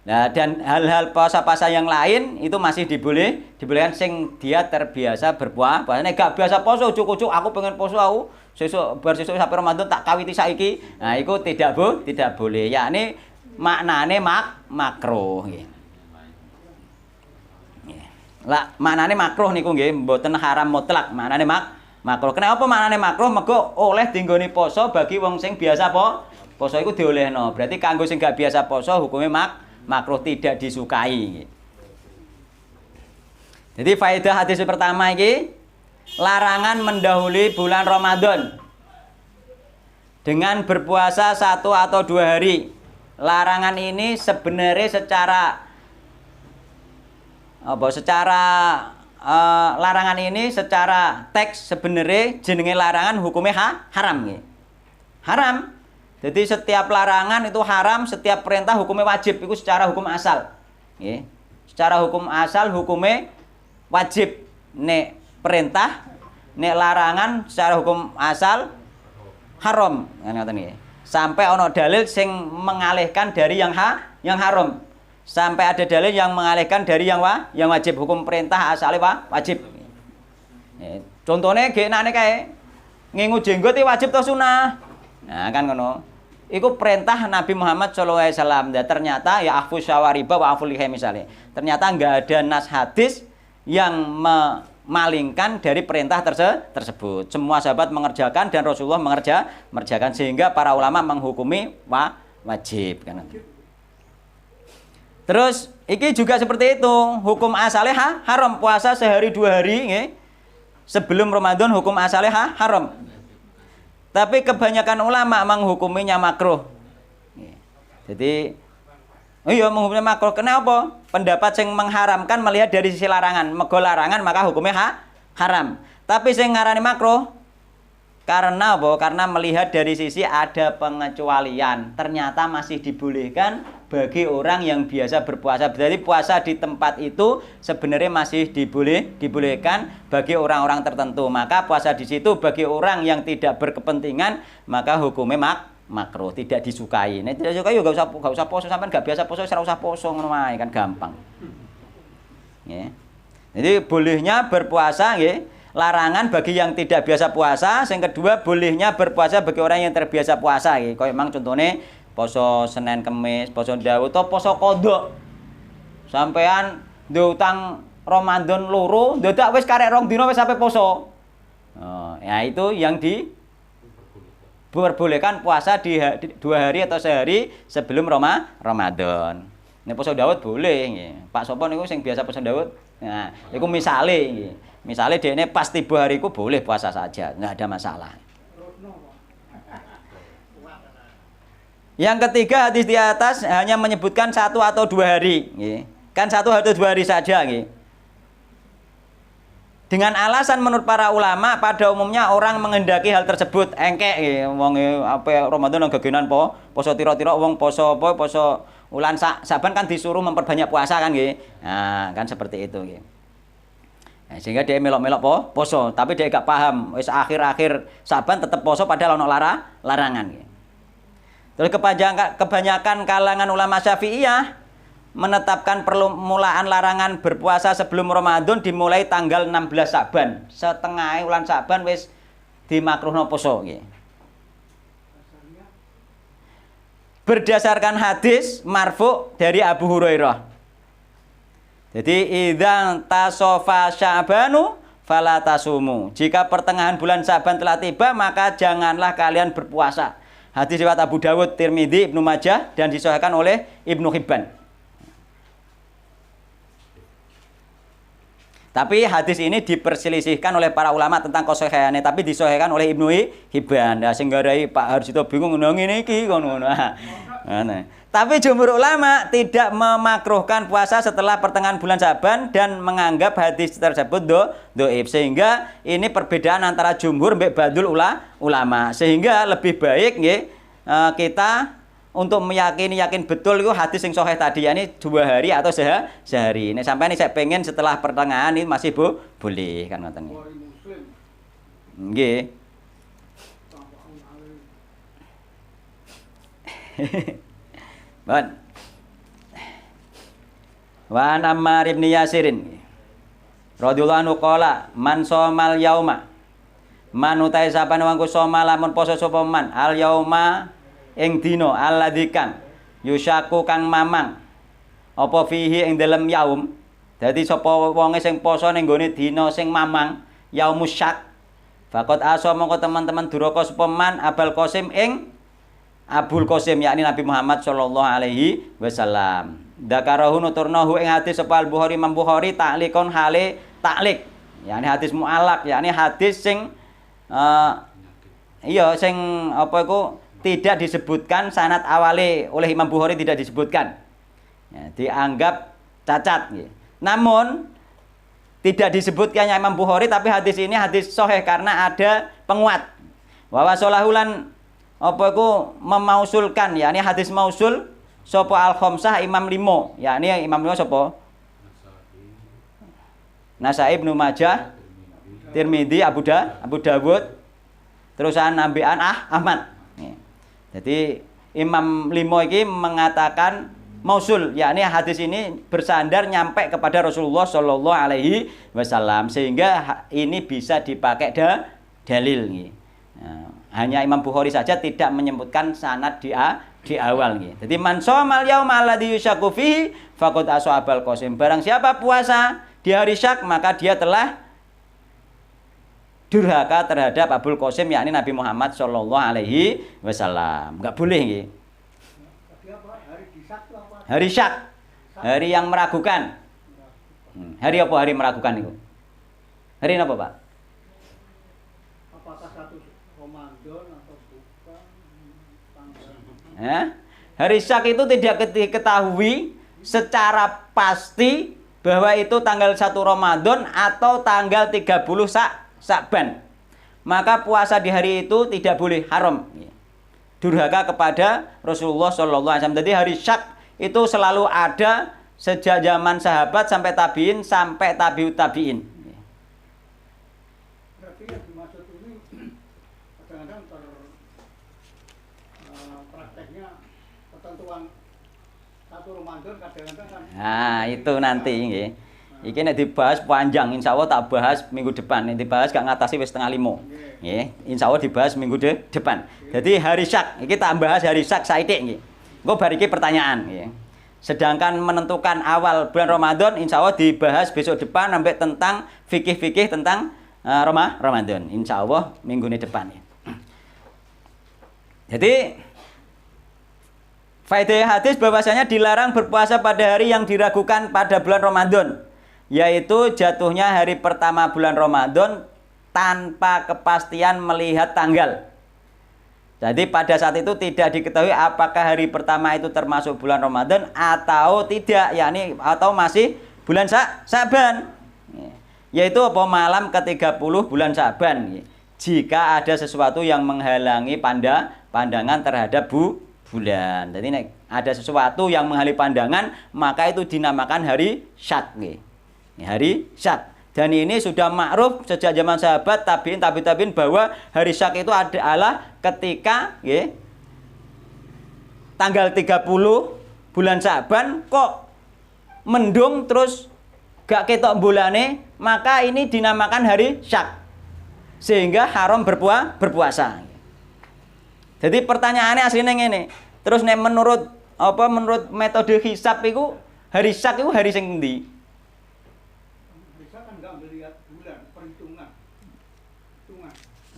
Nah, dan hal-hal puasa-puasa yang lain itu masih dibolehkan sing dia terbiasa berpuasa. Nek gak biasa poso ujuk-ujuk aku pengen poso aku sesuk sampai Ramadan tak kawiti saiki. Nah, itu tidak boleh. Yakni maknane makruh nggih. Lah maknane makruh niku nggih mboten haram mutlak, maknane makruh. Kenapa maknane makruh? Mergo oleh dinggoni poso bagi wong sing biasa poso iku diolehno. Berarti kanggo sing gak biasa poso hukume makruh tidak disukai. Jadi faedah hadis pertama ini larangan mendahului bulan Ramadan dengan berpuasa 1 atau 2 hari. Larangan ini sebenarnya larangan ini secara teks sebenarnya jenenge larangan hukumnya haram nggih. Haram. Jadi setiap larangan itu haram, setiap perintah hukumnya wajib. Itu secara hukum asal. Nggih. Secara hukum asal hukumnya wajib. Nek perintah, nek larangan secara hukum asal haram. Ngoten nggih. Sampai ono dalil sing mengalihkan dari yang haram. Sampai ada dalil yang mengalihkan dari yang wajib. Hukum perintah asalnya wajib. Contohnya genane kae ngingu jenggot iki wajib atau sunah. Nah, kan ngono. Iku perintah Nabi Muhammad SAW. Dan ternyata ya afu syawariba wa afu liha misalnya. Ternyata enggak ada nas hadis yang memalingkan dari perintah tersebut. Semua sahabat mengerjakan dan Rasulullah mengerjakan sehingga para ulama menghukumi wajib kan. Terus iki juga seperti itu. Hukum asalnya haram puasa sehari 2 hari nggih. Sebelum Ramadan hukum asalnya haram. Tapi kebanyakan ulama menghukuminya makruh. Jadi menghukumnya makruh. Kenapa? Pendapat yang mengharamkan melihat dari sisi larangan. Mergo larangan maka hukumnya haram. Tapi sing ngarani makruh karena apa? Karena melihat dari sisi ada pengecualian. Ternyata masih dibolehkan bagi orang yang biasa berpuasa. Jadi puasa di tempat itu sebenarnya masih dibolehkan bagi orang-orang tertentu. Maka puasa di situ bagi orang yang tidak berkepentingan maka hukumnya makruh, tidak disukai. Nek tidak disukai yo gak usah poso, sampean gak biasa poso ora usah poso ngono wae kan gampang. Nggih. Jadi bolehnya berpuasa nggih. Larangan bagi yang tidak biasa puasa. Yang kedua bolehnya berpuasa bagi orang yang terbiasa puasa nggih. Kaya memang contohnya poso Senin Kemis, poso Daud atau poso kodok. Sampean duwe utang Ramadan loro, dadak wis karek 2 dina wis sampe poso. Ya itu yang diperbolehkan puasa di 2 hari atau sehari sebelum Ramadan. Nek poso Daud boleh nggih. Pak Sopo niku sing biasa poso Daud. Nah, iku misale nggih. Misale dekne pas tiba hariku boleh puasa saja, enggak ada masalah. Yang ketiga hadis di atas hanya menyebutkan 1 atau 2 hari. Kan 1 atau 2 hari saja. Dengan alasan menurut para ulama pada umumnya orang menghendaki hal tersebut. Engkek wong apa Ramadan gegenan poso tira-tira wong poso ulan Saban kan disuruh memperbanyak puasa kan nggih. Nah, kan seperti itu nggih. Nah, sehingga dia melok-melok poso, tapi dia gak paham wis akhir-akhir Saban tetap poso padahal ono larangan nggih. Terus kebanyakan kalangan ulama Syafi'iyah menetapkan permulaan larangan berpuasa sebelum Ramadan dimulai tanggal 16 Saban. Setengah bulan Saban wis dimakruhno poso nggih. Berdasarkan hadis marfu dari Abu Hurairah. Jadi idza tasofa Sya'banu fala tasumu. Jika pertengahan bulan Sa'ban telah tiba maka janganlah kalian berpuasa. Hadis riwayat Abu Dawud, Tirmidzi, Ibnu Majah dan disahihkan oleh Ibnu Hibban. Tapi hadis ini diperselisihkan oleh para ulama tentang kesahihannya, tapi disahihkan oleh Ibnu Hibban. Nah, sing garai Pak Harsito bingung ngene iki ngono. Tapi jumhur ulama tidak memakruhkan puasa setelah pertengahan bulan Sa'ban dan menganggap hadis tersebut dhaif. Sehingga ini perbedaan antara jumhur mbek badul ulama. Sehingga lebih baik nggih kita untuk yakin betul itu hadis yang sahih tadi, yakni 2 hari atau sehari. Ini sampai ini saya pengen setelah pertengahan ini masih boleh kan ngoten nggih. Nggih. Ban. Wa Ammar bin Yasirin radhiyallahu anhu qala man somal yauma man utai sapane wong soma lamun poso sapa man al yauma ing dina alladzi kang yusyaku kang mamang apa fihi ing dalem yaum. Dadi sapa wonge sing poso ning gone dina sing mamang yaumus syak faqat asa mongko teman-teman duraka sapa man Abul Qasim ing Abul Qasim yakni Nabi Muhammad sallallahu alaihi wasallam. Dzakarahu nuturnahu ing hadis sapa Al-Bukhari Imam Bukhari ta'liqon hale ta'liq yakni hadis mu'allaq yakni hadis sing sing apa iku tidak disebutkan sanad awale oleh Imam Bukhari, tidak disebutkan. Ya, dianggap cacat. Ya. Namun tidak disebutkannya Imam Bukhari, tapi hadis ini hadis sahih karena ada penguat. Wa wasalahulan apa iku memausulkan, yakni hadis mausul sapa al-khamsah Imam 5, yakni Imam 5 sapa? Nasai, Ibnu Majah, Tirmidzi, Abu Dawud, terusan ambekan Ahmad. Jadi Imam 5 ini mengatakan mausul, yakni hadis ini bersandar nyampe kepada Rasulullah Shallallahu Alaihi Wasallam, sehingga ini bisa dipakai dalil. Nah, hanya Imam Bukhari saja tidak menyebutkan sanad di awal. Jadi man shomal yauma alladzi yusyaku fihi faqad asa Abul Qasim. Barang siapa puasa di hari syak maka dia telah durhaka terhadap Abul Qasim yakni Nabi Muhammad sallallahu alaihi wasallam. Enggak boleh nggih. Hari syak. Hari yang meragukan. Hari apa hari meragukan itu? Hari apa, Pak? Apakah satu Ramadan atau bukan? Hari syak itu tidak diketahui secara pasti bahwa itu tanggal 1 Ramadan atau tanggal 30 Sa'ban. Maka puasa di hari itu tidak boleh, haram. Durhaka kepada Rasulullah sallallahu alaihi wasallam. Jadi hari syak itu selalu ada sejak zaman sahabat sampai tabi'in sampai tabi'ut tabi'in. Berarti yang dimaksud ini kadang-kadang prakteknya ketentuan 1 Ramadan kadang-kadang kan. Nah, itu nanti nggih. Iki nek dibahas panjang, insyaallah tak bahas minggu depan. Nek dibahas gak ngatasi wis 4:30. Nggih, insyaallah dibahas minggu depan. Jadi hari syak, iki tak bahas hari syak saithik nggih. Engko bar iki pertanyaan nggih. Sedangkan menentukan awal bulan Ramadan insyaallah dibahas besok depan sampai tentang fikih-fikih tentang Ramadan. Insyaallah minggu depan ya. Jadi faedah hadis bahwasanya dilarang berpuasa pada hari yang diragukan pada bulan Ramadan, yaitu jatuhnya hari pertama bulan Ramadan tanpa kepastian melihat tanggal. Jadi pada saat itu tidak diketahui apakah hari pertama itu termasuk bulan Ramadan atau tidak, yakni atau masih bulan Sa'ban. Yaitu apa malam ke-30 bulan Sa'ban. Jika ada sesuatu yang menghalangi pandangan terhadap bulan. Jadi nek ada sesuatu yang menghalangi pandangan, maka itu dinamakan hari syak. Hari syak. Dan ini sudah ma'ruf sejak zaman sahabat, tabi'in bahwa hari syak itu adalah ketika tanggal 30 bulan Sa'ban kok mendung terus gak ketok bulane, maka ini dinamakan hari syak. Sehingga haram berpuasa. Jadi pertanyaannya aslinya ngene. Terus nek menurut metode hisab iku hari syak iku hari sing endi? Bisa kan enggak melihat bulan, perhitungan.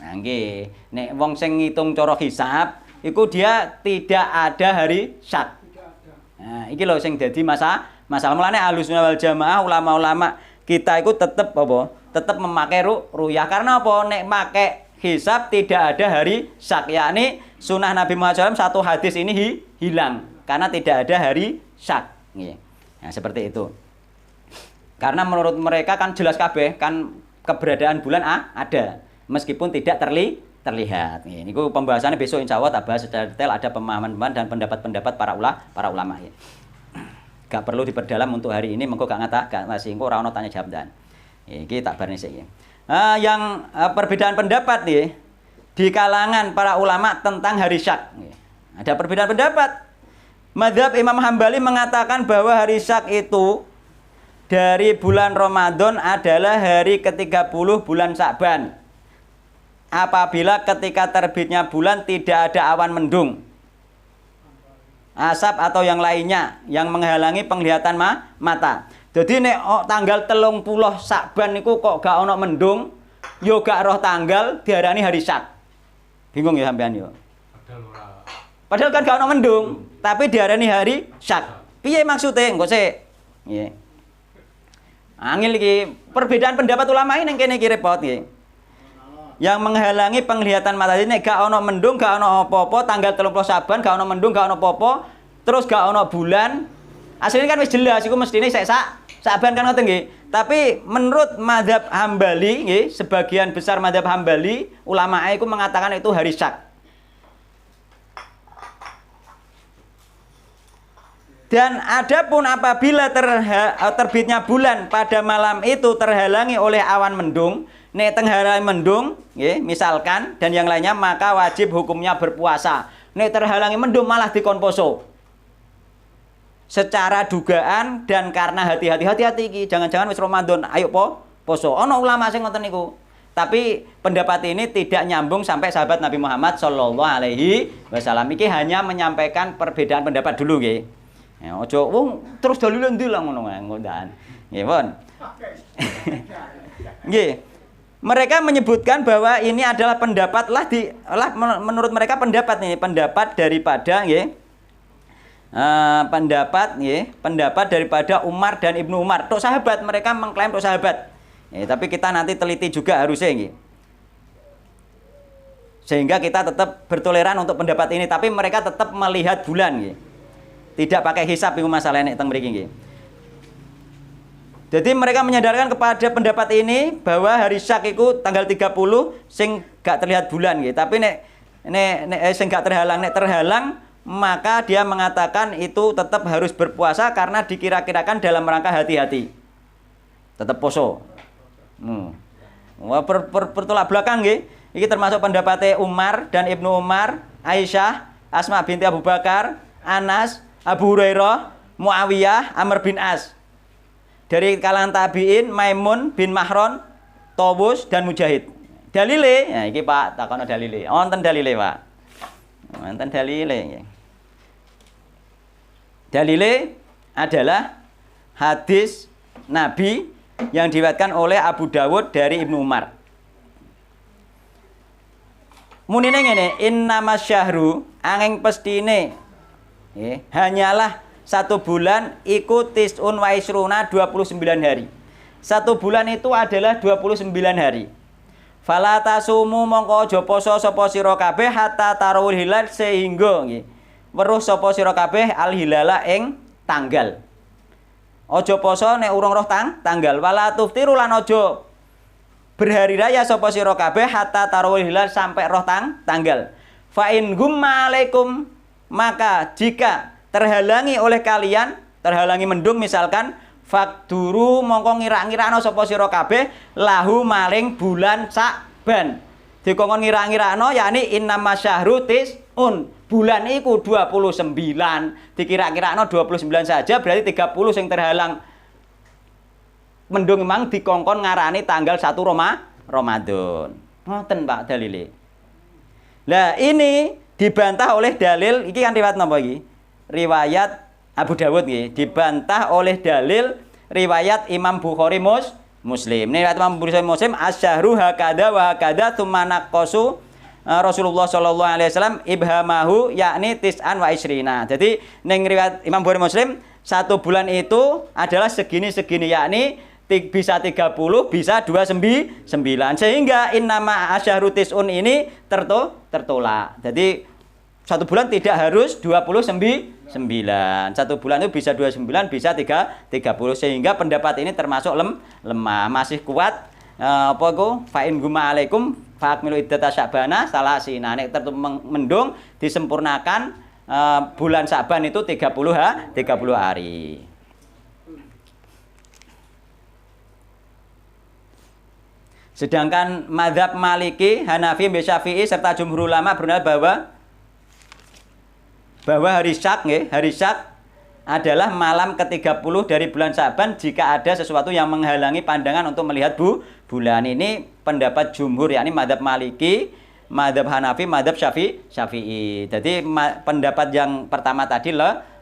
Nah nggih, nek wong sing ngitung cara hisab iku dia tidak ada hari syak. Tidak ada. Nah, iki lho sing dadi masalah mulane Ahlussunnah wal Jamaah ulama-ulama kita itu tetap apa? Tetap memakai ru'yah. Karena apa? Nek pakai hisab tidak ada hari syak, yakni sunnah Nabi Muhammad SAW satu hadis ini hilang karena tidak ada hari syak. Nah, seperti itu. Karena menurut mereka kan jelas kabeh kan keberadaan bulan ada meskipun tidak terlihat. Ini pembahasannya besok insya Allah tak bahas secara detail, ada pemahaman dan pendapat-pendapat para ulama. Gak perlu diperdalam untuk hari ini, mengko gak ngasih engko ora ono tanya jawab dan. Iki tak bareng sik. Yang perbedaan pendapat nih di kalangan para ulama tentang hari syak. Ada perbedaan pendapat. Mazhab Imam Hambali mengatakan bahwa hari syak itu dari bulan Ramadan adalah hari ke-30 bulan Sya'ban. Apabila ketika terbitnya bulan tidak ada awan mendung, asap atau yang lainnya yang menghalangi penglihatan mata. Jadi nek tanggal 30 Sya'ban niku kok gak ono mendung, yo gak roh tanggal diarani hari syak. Bingung ya sampean yo. Padahal kan gak ono mendung, tapi diarani hari syak. Piye maksudnya? Engko sik. Nggih. Angel iki perbedaan pendapat ulama ini yang kene iki repot nggih. Yang menghalangi penglihatan mata ini gak ono mendung, gak ono apa-apa, tanggal 30 Saban gak ono mendung, gak ono apa-apa, terus gak ono bulan. Aslinya kan wis jelas iku mestine Saban kan ngoten nggih. Tapi menurut mazhab Hambali nggih, sebagian besar mazhab Hambali ulama iku mengatakan itu hari syak. Dan adapun apabila terbitnya bulan pada malam itu terhalangi oleh awan mendung, nek terhalangi mendung, misalkan dan yang lainnya, maka wajib hukumnya berpuasa. Nek terhalangi mendung malah dikon poso. Secara dugaan dan karena hati-hati iki, jangan-jangan wis Ramadan, ayo poso. Ono ulama sing ngoten niku. Tapi pendapat ini tidak nyambung sampai sahabat Nabi Muhammad sallallahu alaihi wasallam. Iki hanya menyampaikan perbedaan pendapat dulu nggih. Ya, ojo wong terus dalile ndi lah ngono ngodan. Nggih, pun. Nggih. Mereka menyebutkan bahwa ini adalah pendapat menurut mereka pendapat daripada nggih. Pendapat daripada Umar dan Ibnu Umar. Tok sahabat, mereka mengklaim tok sahabat. Tapi kita nanti teliti juga harusnya nggih. Sehingga kita tetap bertoleran untuk pendapat ini, tapi mereka tetap melihat bulan nggih. Tidak pakai hisab itu masalahnya teng mriki nggih. Jadi mereka menyadarkan kepada pendapat ini bahwa hari syak itu tanggal 30 sing gak terlihat bulan nggih. Tapi nek sing gak terhalang, maka dia mengatakan itu tetap harus berpuasa karena dikira-kirakan dalam rangka hati-hati. Tetap poso. Bertolak belakang nggih. Iki termasuk pendapatnya Umar dan Ibnu Umar, Aisyah, Asma binti Abu Bakar, Anas, Abu Hurairah, Muawiyah, Amr bin As. Dari kalangan tabi'in, Maimun bin Mahron, Tawus dan Mujahid. Dalile, nah iki Pak, takono dalile. Wonten dalile, Pak. Wonten dalile. Dalile adalah hadis Nabi yang diriwayatkan oleh Abu Dawud dari Ibnu Umar. Munine ngene, innamas syahru angin pestine hanyalah satu bulan ikut tis'un wa isruna 29 hari. Satu bulan itu adalah 29 hari. Fala tasumu mongko aja poso sapa sira kabeh hatta tarawul hilal sehingga nggih weruh sapa sira kabeh al hilala ing tanggal. Aja poso nek urung roh tanggal. Wala tuftiru lan aja berhari raya sapa sira kabeh hatta tarawul hilal sampai roh tanggal. Fa in gumma alaikum, maka jika terhalangi oleh kalian, terhalangi mendung misalkan, fakturu mongko ngira-ngirakno sapa sira kabeh lahu maling bulan Sya'ban. Dikongkon ngira-ngirakno yakni innamas syahru tis'un. Bulan iku 29. Dikira-kirakno 29 saja berarti 30 sing terhalang mendung memang dikongkon ngarani tanggal 1 Ramadan. Ngoten Pak dalile. Lah ini dibantah oleh dalil iki kan riwayat napa iki? Riwayat Abu Dawud nggih, dibantah oleh dalil riwayat Imam Bukhari Muslim. Ini riwayat Imam Bukhari Muslim, asyahru hakada wa hakada tsumma naqasu Rasulullah sallallahu alaihi wasallam ibhamahu yakni tis'an wa isrina. Jadi ning riwayat Imam Bukhari Muslim, satu bulan itu adalah segini-segini yakni bisa 30, bisa 29. Sehingga innama asyahru tis'un ini tertolak. Jadi 1 bulan tidak harus 29. 1 bulan itu bisa 29, bisa 30. Sehingga pendapat ini termasuk lemah. Masih kuat apa iku? Fa in gumma alaikum fa'akmilu iddata sya'bana salasina. Nek mendung disempurnakan bulan Sya'ban itu 30 hari. Sedangkan mazhab Maliki, Hanafi, Syafi'i serta jumhur ulama berpendapat bahwa hari Syak adalah malam ke-30 dari bulan Sya'ban jika ada sesuatu yang menghalangi pandangan untuk melihat bulan. Ini pendapat jumhur, yakni mazhab Maliki, mazhab Hanafi, mazhab Syafi'i. Jadi pendapat yang pertama tadi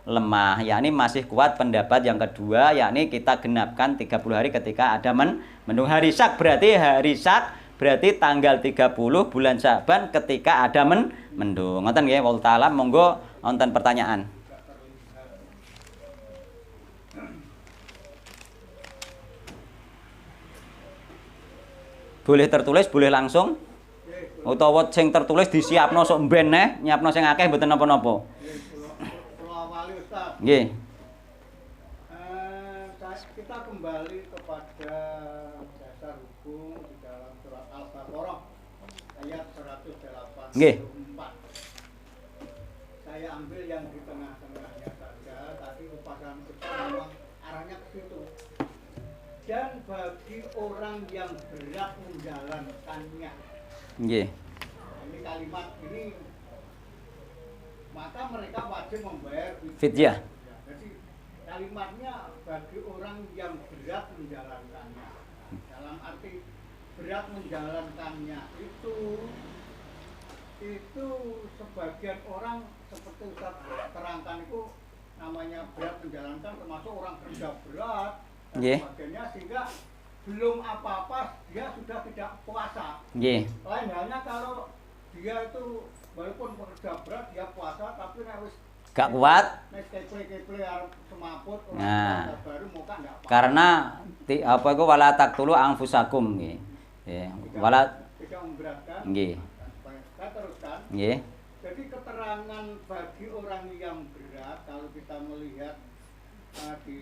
lemah, yakni masih kuat pendapat yang kedua, yakni kita genapkan 30 hari ketika ada mendung. Hari Syak berarti tanggal 30 bulan Sya'ban ketika ada mendung. Ngoten nggih, wallahu taala. Monggo wonten pertanyaan. Boleh tertulis, boleh langsung. Utawa sing tertulis disiapno sok mben neh, nyiapno sing akeh mboten napa-napa. Nggih. Kita kembali kepada dasar hukum di dalam surat Al-Baqarah ayat 184. Nggih. Saya ambil yang di tengah-tengahnya saja. Tadi upasan kita memang arahnya ke situ. Dan bagi orang yang berat menjalankannya. Nggih. Ini kalimat ini maka mereka wajib membayar Fidyah. Jadi kalimatnya bagi orang yang berat menjalankannya. Dalam arti berat menjalankannya itu sebagian orang seperti Ustaz terangkan itu namanya berat menjalankan, termasuk orang kerja berat dan sebagainya, sehingga belum apa-apa dia sudah tidak puasa. Lain halnya kalau dia itu walaupun pekerja berat dia puasa tapi harus gak kuat. Nah, karena apa itu wala taqtulu anfusakum nggih. Wala tidak memberatkan. Nggih. Saya teruskan. Nggih. Jadi keterangan bagi orang yang berat kalau kita melihat di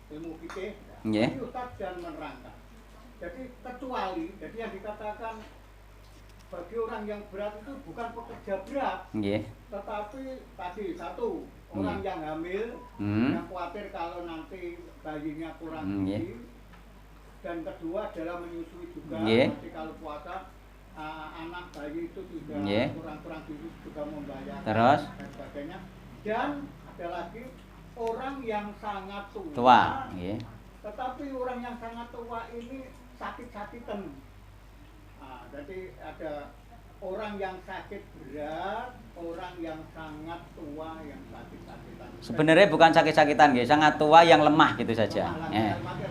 ilmu fikih, ini Ustaz dan menerangkan. Jadi kecuali, jadi yang dikatakan bagi orang yang berat itu bukan pekerja berat, tetapi tadi satu orang yang hamil, yang khawatir kalau nanti bayinya kurang gizi, dan kedua adalah menyusui juga, nanti kalau puasa anak bayi itu juga kurang gizi juga membayar dan sebagainya. Dan ada lagi orang yang sangat tua. Tetapi orang yang sangat tua ini sakit-sakitan. Jadi ada orang yang sakit berat, orang yang sangat tua yang sakit-sakitan. Sebenarnya bukan sakit-sakitan, nggih, sangat tua yang lemah gitu saja.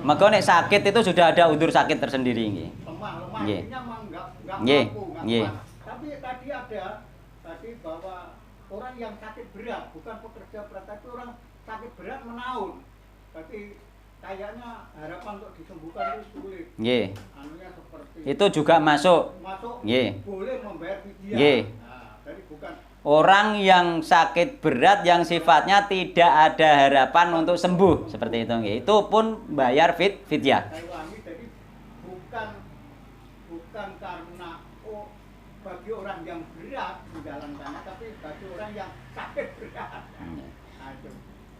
Maka nek sakit itu sudah ada udzur sakit tersendiri, nggih. Lemah, artinya enggak mampu, enggak. Tapi tadi bahwa orang yang sakit berat, bukan pekerja berat, tapi orang sakit berat menaun. Tapi kayaknya harapan untuk disembuhkan itu sulit. Anunya seperti itu juga masuk. Boleh membayar fidyah. Jadi bukan orang yang sakit berat yang sifatnya tidak ada harapan untuk sembuh seperti itu, itu pun bayar fidyah. Jadi bukan karena bagi orang yang berat menjalankannya, tapi bagi orang yang sakit berat. Itu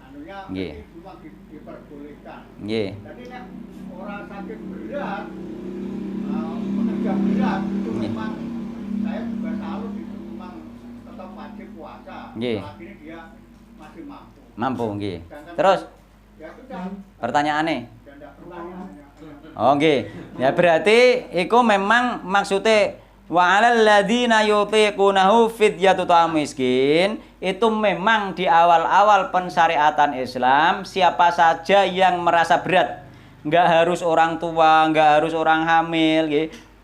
anunya cuma diperbolehkan. Jadi nek orang sakit berat, pekerja berat itu memang saya juga salut, itu memang tetap wajib puasa. Akhirnya dia masih mampu. Nggih. Terus ya sudah. Pertanyaannya? Oh nggih. Ya berarti iku memang maksudnya wa 'alal ladzina yutiqunahu fidyatu ta'am miskin, itu memang di awal-awal pensyariatan Islam siapa saja yang merasa berat, enggak harus orang tua, enggak harus orang hamil,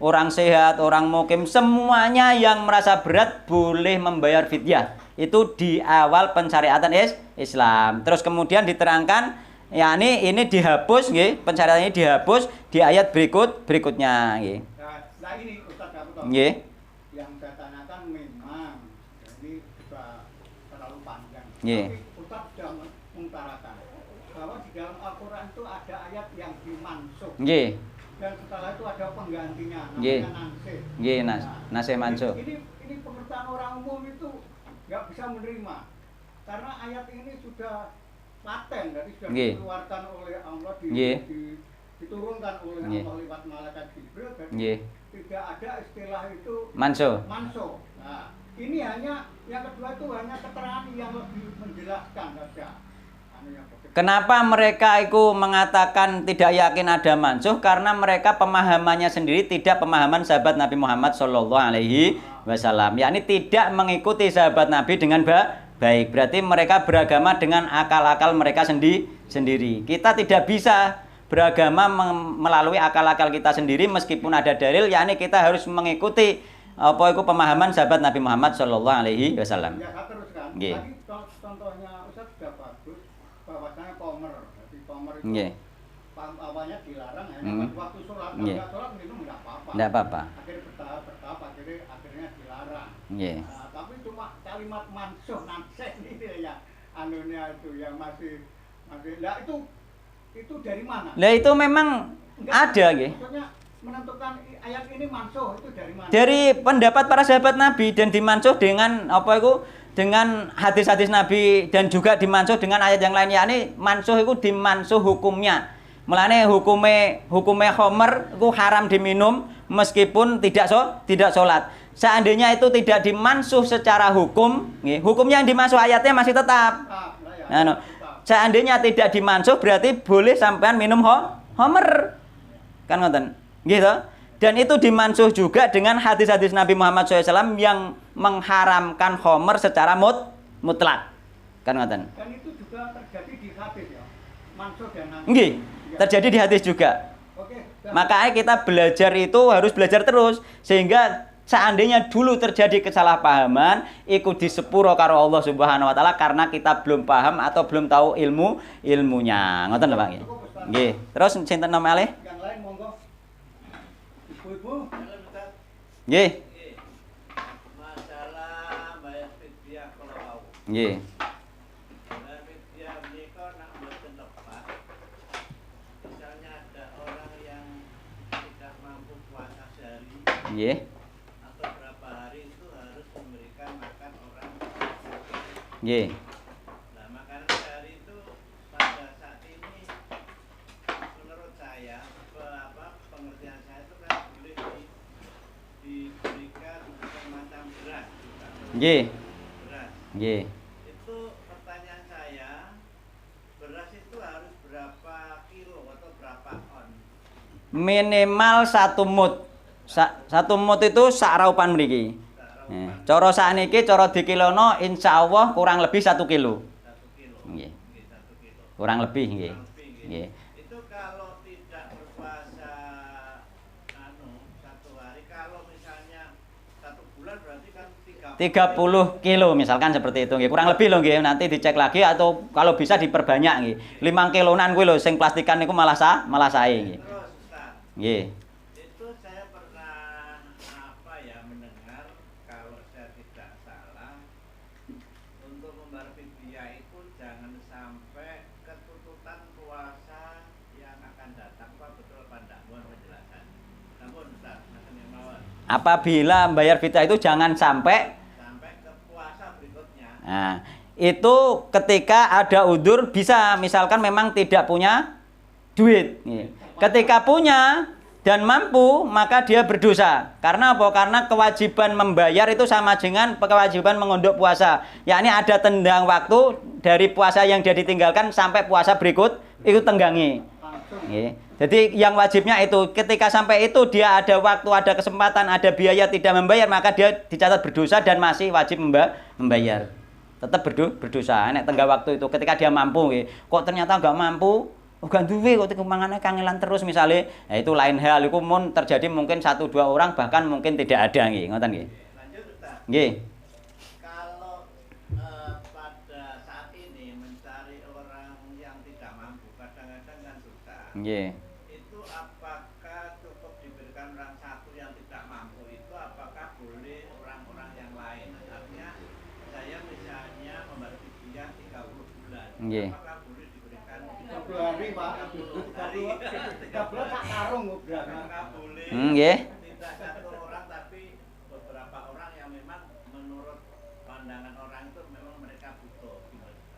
orang sehat, orang mukim, semuanya yang merasa berat boleh membayar fidyah. Itu di awal pensyariatan Islam. Terus kemudian diterangkan yakni ini dihapus nggih, pensyaratan ini dihapus di ayat berikutnya nggih. Nah ini Ustaz aku tahu. Nggih. Yang saya tanyakan memang ini juga terlalu panjang. Nggih. Tapi Ustaz sudah mengutarakan bahwa di dalam Al-Qur'an itu ada ayat yang dimansuh. Nggih. Dan setelah itu ada penggantinya Nggih. namanya nansih. Nggih, nasih mansuh. Ini pengertian orang umum itu nggak bisa menerima karena ayat ini sudah paten, jadi sudah Nggih. dikeluarkan oleh Allah, Nggih. diturunkan oleh Nggih. Allah lewat malaikat Jibril, jadi Nggih. tidak ada istilah itu Mansuh. Nah, ini hanya yang kedua itu hanya keterangan yang lebih menjelaskan saja. Kenapa mereka itu mengatakan tidak yakin ada mansuh? Karena mereka pemahamannya sendiri tidak pemahaman sahabat Nabi Muhammad Shallallahu Alaihi Wasallam, yakni tidak mengikuti sahabat Nabi dengan baik. Berarti mereka beragama dengan akal-akal mereka sendiri. Kita tidak bisa beragama melalui akal-akal kita sendiri meskipun ada dalil, yakni kita harus mengikuti apa itu pemahaman sahabat Nabi Muhammad Shallallahu Alaihi Wasallam. Ya, saya teruskan. Nggih. Tadi contohnya Ustaz sudah bagus bahwasanya komer. Jadi komer itu Nggih. awalnya dilarang hanya waktu sholat. Kalau Nggih. nggak sholat minum nggak apa-apa. Nggak apa-apa. Akhirnya bertahap akhirnya dilarang. Nggih. Nah, tapi cuma kalimat mansuh nansih ini ya anunya itu yang masih lah itu dari mana? Lah itu memang ada nggih. Maksudnya menentukan ayat ini mansuh itu dari mana? Dari pendapat para sahabat Nabi dan dimansuh dengan apa itu, dengan hadis-hadis Nabi dan juga dimansuh dengan ayat yang lain, yakni mansuh itu dimansuh hukumnya. Mulane hukume khamr itu haram diminum meskipun tidak sholat. Seandainya itu tidak dimansuh secara hukum, nggih, hukumnya yang dimansuh ayatnya masih tetap. Nah, seandainya tidak dimansuh berarti boleh sampean minum khamr. Kan ngoten. Gitu. Dan itu dimansuh juga dengan hadis-hadis Nabi Muhammad SAW yang mengharamkan khamr secara mutlak. Kan ngoten. Dan itu juga terjadi di hadis ya. Mansuh dan nansih. Nggih, terjadi di hadis juga. Oke. Makanya kita belajar itu harus belajar terus sehingga seandainya dulu terjadi kesalahpahaman, ikut disepuro karo Allah Subhanahu wa taala karena kita belum paham atau belum tahu ilmunya. Ngoten lho Pak nggih. Nggih. Terus sinten nama alih? Yang lain monggo. Ibu-ibu. Nggih. Masalah bayar fidyah kalau mau. Nggih. Bayar fidyah menika nak mboten tepat. Misalnya ada orang yang tidak mampu puasa sehari Nggih. atau berapa hari itu harus memberikan makan orang. Nggih. Nah, makanan sehari itu pada saat ini menurut saya pengertian saya itu kan boleh diberikan semacam beras juga. Nggih. Beras. Nggih. Itu pertanyaan saya, beras itu harus berapa kilo atau berapa on? Minimal 1 mut. 1 mut itu sak raupan mriki. Cara sakniki cara dikilono insyaallah kurang lebih 1 kilo. 1 kilo. Nggih. 1 kilo. Kurang lebih nggih. Kurang lebih, nggih. Nggih. Itu kalau tidak berpuasa 1 hari, kalau misalnya 1 bulan berarti kan 30 kilo misalkan seperti itu nggih. Kurang lebih lho nggih, nanti dicek lagi atau kalau bisa diperbanyak nggih. 5 kilonan kuwi lho sing plastikan niku malah sae nggih. Terus Ustaz, Nggih. itu saya pernah mendengar kalau saya tidak salah untuk membayar fidyah itu jangan sampai ketutupan puasa yang akan datang. Pak betul apa enggak? Mohon penjelasan. Namun Ustaz, maksudnya yang mawon. Apabila membayar fidyah itu jangan sampai Sampai ke puasa berikutnya. nah, itu ketika ada udzur bisa misalkan memang tidak punya duit. Ketika punya dan mampu maka dia berdosa. Karena apa? Karena kewajiban membayar itu sama dengan kewajiban mengondok puasa. Yakni ada tenggang waktu dari puasa yang dia ditinggalkan sampai puasa berikut itu tenggangi. Jadi yang wajibnya itu ketika sampai itu dia ada waktu, ada kesempatan, ada biaya tidak membayar maka dia dicatat berdosa dan masih wajib membayar. Tetap berdosa. Nek tenggang waktu itu ketika dia mampu, kok ternyata nggak mampu, gak duwe kok kemangane kangelan terus misalnya, nah itu lain hal. Iku mun terjadi mungkin 1-2 orang bahkan mungkin tidak ada nggih, ngoten nggih. Lanjut Ustaz. Nggih. Kalau pada saat ini mencari orang yang tidak mampu, Nggih. itu apakah cukup diberikan orang satu yang tidak mampu itu, apakah boleh orang-orang yang lain? Artinya saya misalnya membayar fidyah 30 bulan, Nggih. apakah boleh diberikan 30 hari, Pak. 30 hari? 30 tak karung kok berarti. Apakah boleh Nggih. tidak satu orang tapi beberapa orang yang memang menurut pandangan orang itu memang mereka butuh?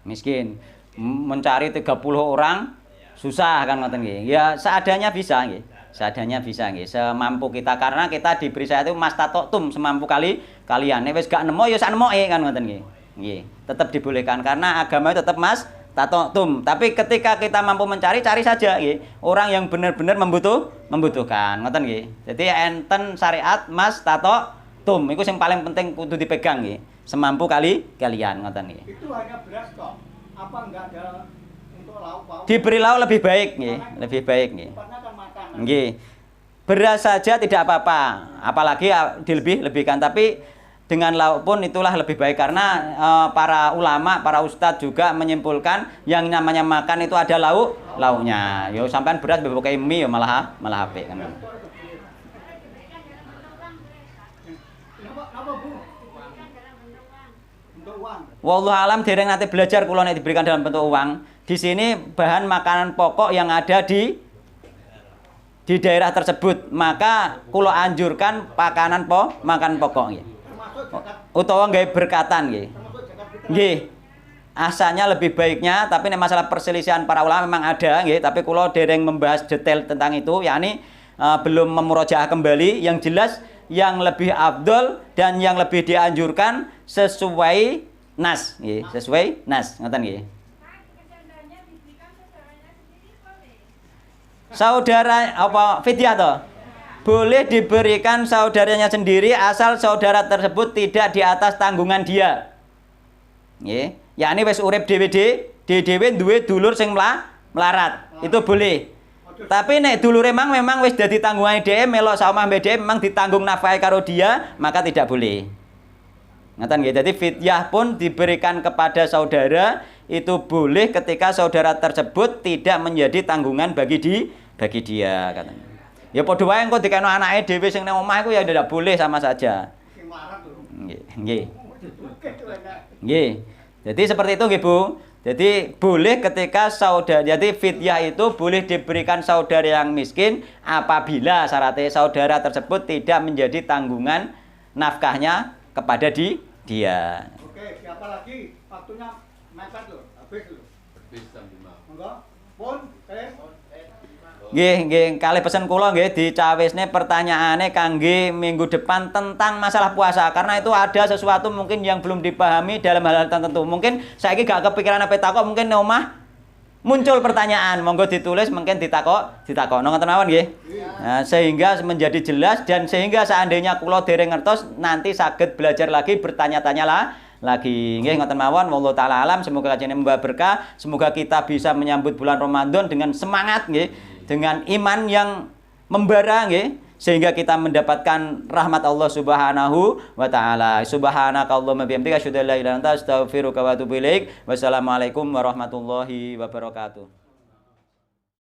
Miskin. Mencari 30 orang susah kan ngoten nggih. Ya seadanya bisa nggih. Seadanya bisa nggih. Semampu kita, karena kita diberi saya itu mastatoktum, semampu kalian. Nek wis gak nemu ya sak nemoke kan ngoten nggih. Nggih, tetap dibolehkan karena agama itu tetap mastatoktum. Tapi ketika kita mampu mencari, cari saja nggih. Orang yang benar-benar membutuhkan. Ngoten nggih. Jadi enten syariat mastatoktum iku sing paling penting kudu dipegang nggih. Semampu kalian ngoten nggih. Itu hanya beras kok. Apa enggak ada untuk lauk pauk? Diberi lauk lebih baik nggih, lebih baik nggih. Tempatnya kan makanan. Nggih. Beras saja tidak apa-apa, apalagi dilebih-lebihkan, tapi dengan lauk pun itulah lebih baik karena para ulama, para ustadz juga menyimpulkan yang namanya makan itu ada lauknya. Yo sampean beras bebek pakai mie yo malah apik kan. Kenapa, Bu? Untuk uang. Wallahu alam dereng nanti belajar kula nek diberikan dalam bentuk uang. Di sini bahan makanan pokok yang ada di daerah tersebut, maka kula anjurkan makanan pokok nggih. Termasuk zakat, Utawa nggawe berkatan nggih. termasuk zakat fitrah. Nggih. Asalnya lebih baiknya, tapi ini masalah perselisihan para ulama memang ada nggih, tapi kula dereng membahas detail tentang itu, yakni belum memurojaah kembali. Yang jelas yang lebih afdol dan yang lebih dianjurkan sesuai nas nggih, sesuai nas ngoten nggih. Saudara apa fidyah toh? Boleh diberikan saudaranya sendiri asal saudara tersebut tidak di atas tanggungan dia. Nggih, yakni wis urip dhewe duwe dulur sing melarat. Itu boleh. Tapi nek dulure memang wis dadi tanggungane dhewe, melok saomah mbek dhewe memang ditanggung nafkahe karo dia, maka tidak boleh. Ngoten nggih. Jadi fidyah pun diberikan kepada saudara itu boleh ketika saudara tersebut tidak menjadi tanggungan bagi dia katanya. Ya padha wae engko dikeno anake dhewe sing nang omah iku ya tidak boleh, sama saja. Sing melarat lho. Nggih. Nggih. Jadi seperti itu nggih, Bu. Jadi boleh ketika saudara, jadi fidyah itu boleh diberikan saudara yang miskin apabila syaratnya saudara tersebut tidak menjadi tanggungan nafkahnya kepada dia. Oke, siapa lagi? Waktunya mepet loh, habis loh. Habis jam 5. Monggo. Pun, Nggih, kalih pesen kula nggih dicawisne pertanyaane kangge minggu depan tentang masalah puasa, karena itu ada sesuatu mungkin yang belum dipahami dalam hal tertentu. Mungkin saiki gak kepikiran apa takok, mungkin nang omah muncul pertanyaan, monggo ditulis mungkin ditakokno ngoten mawon nggih. Nah, sehingga menjadi jelas dan sehingga seandainya kula dereng ngertos nanti saged belajar lagi, bertanya-tanya lagi. Nggih ngoten mawon, wallahu taala alam. Semoga kajian membawa berkah, semoga kita bisa menyambut bulan Ramadan dengan semangat nggih, dengan iman yang membara nggih, sehingga kita mendapatkan rahmat Allah Subhanahu wa taala. Subhanakallahumma bihamdika asyhadu an la ilaha illa anta astaghfiruka wa atubu ilaik. Wassalamualaikum warahmatullahi wabarakatuh.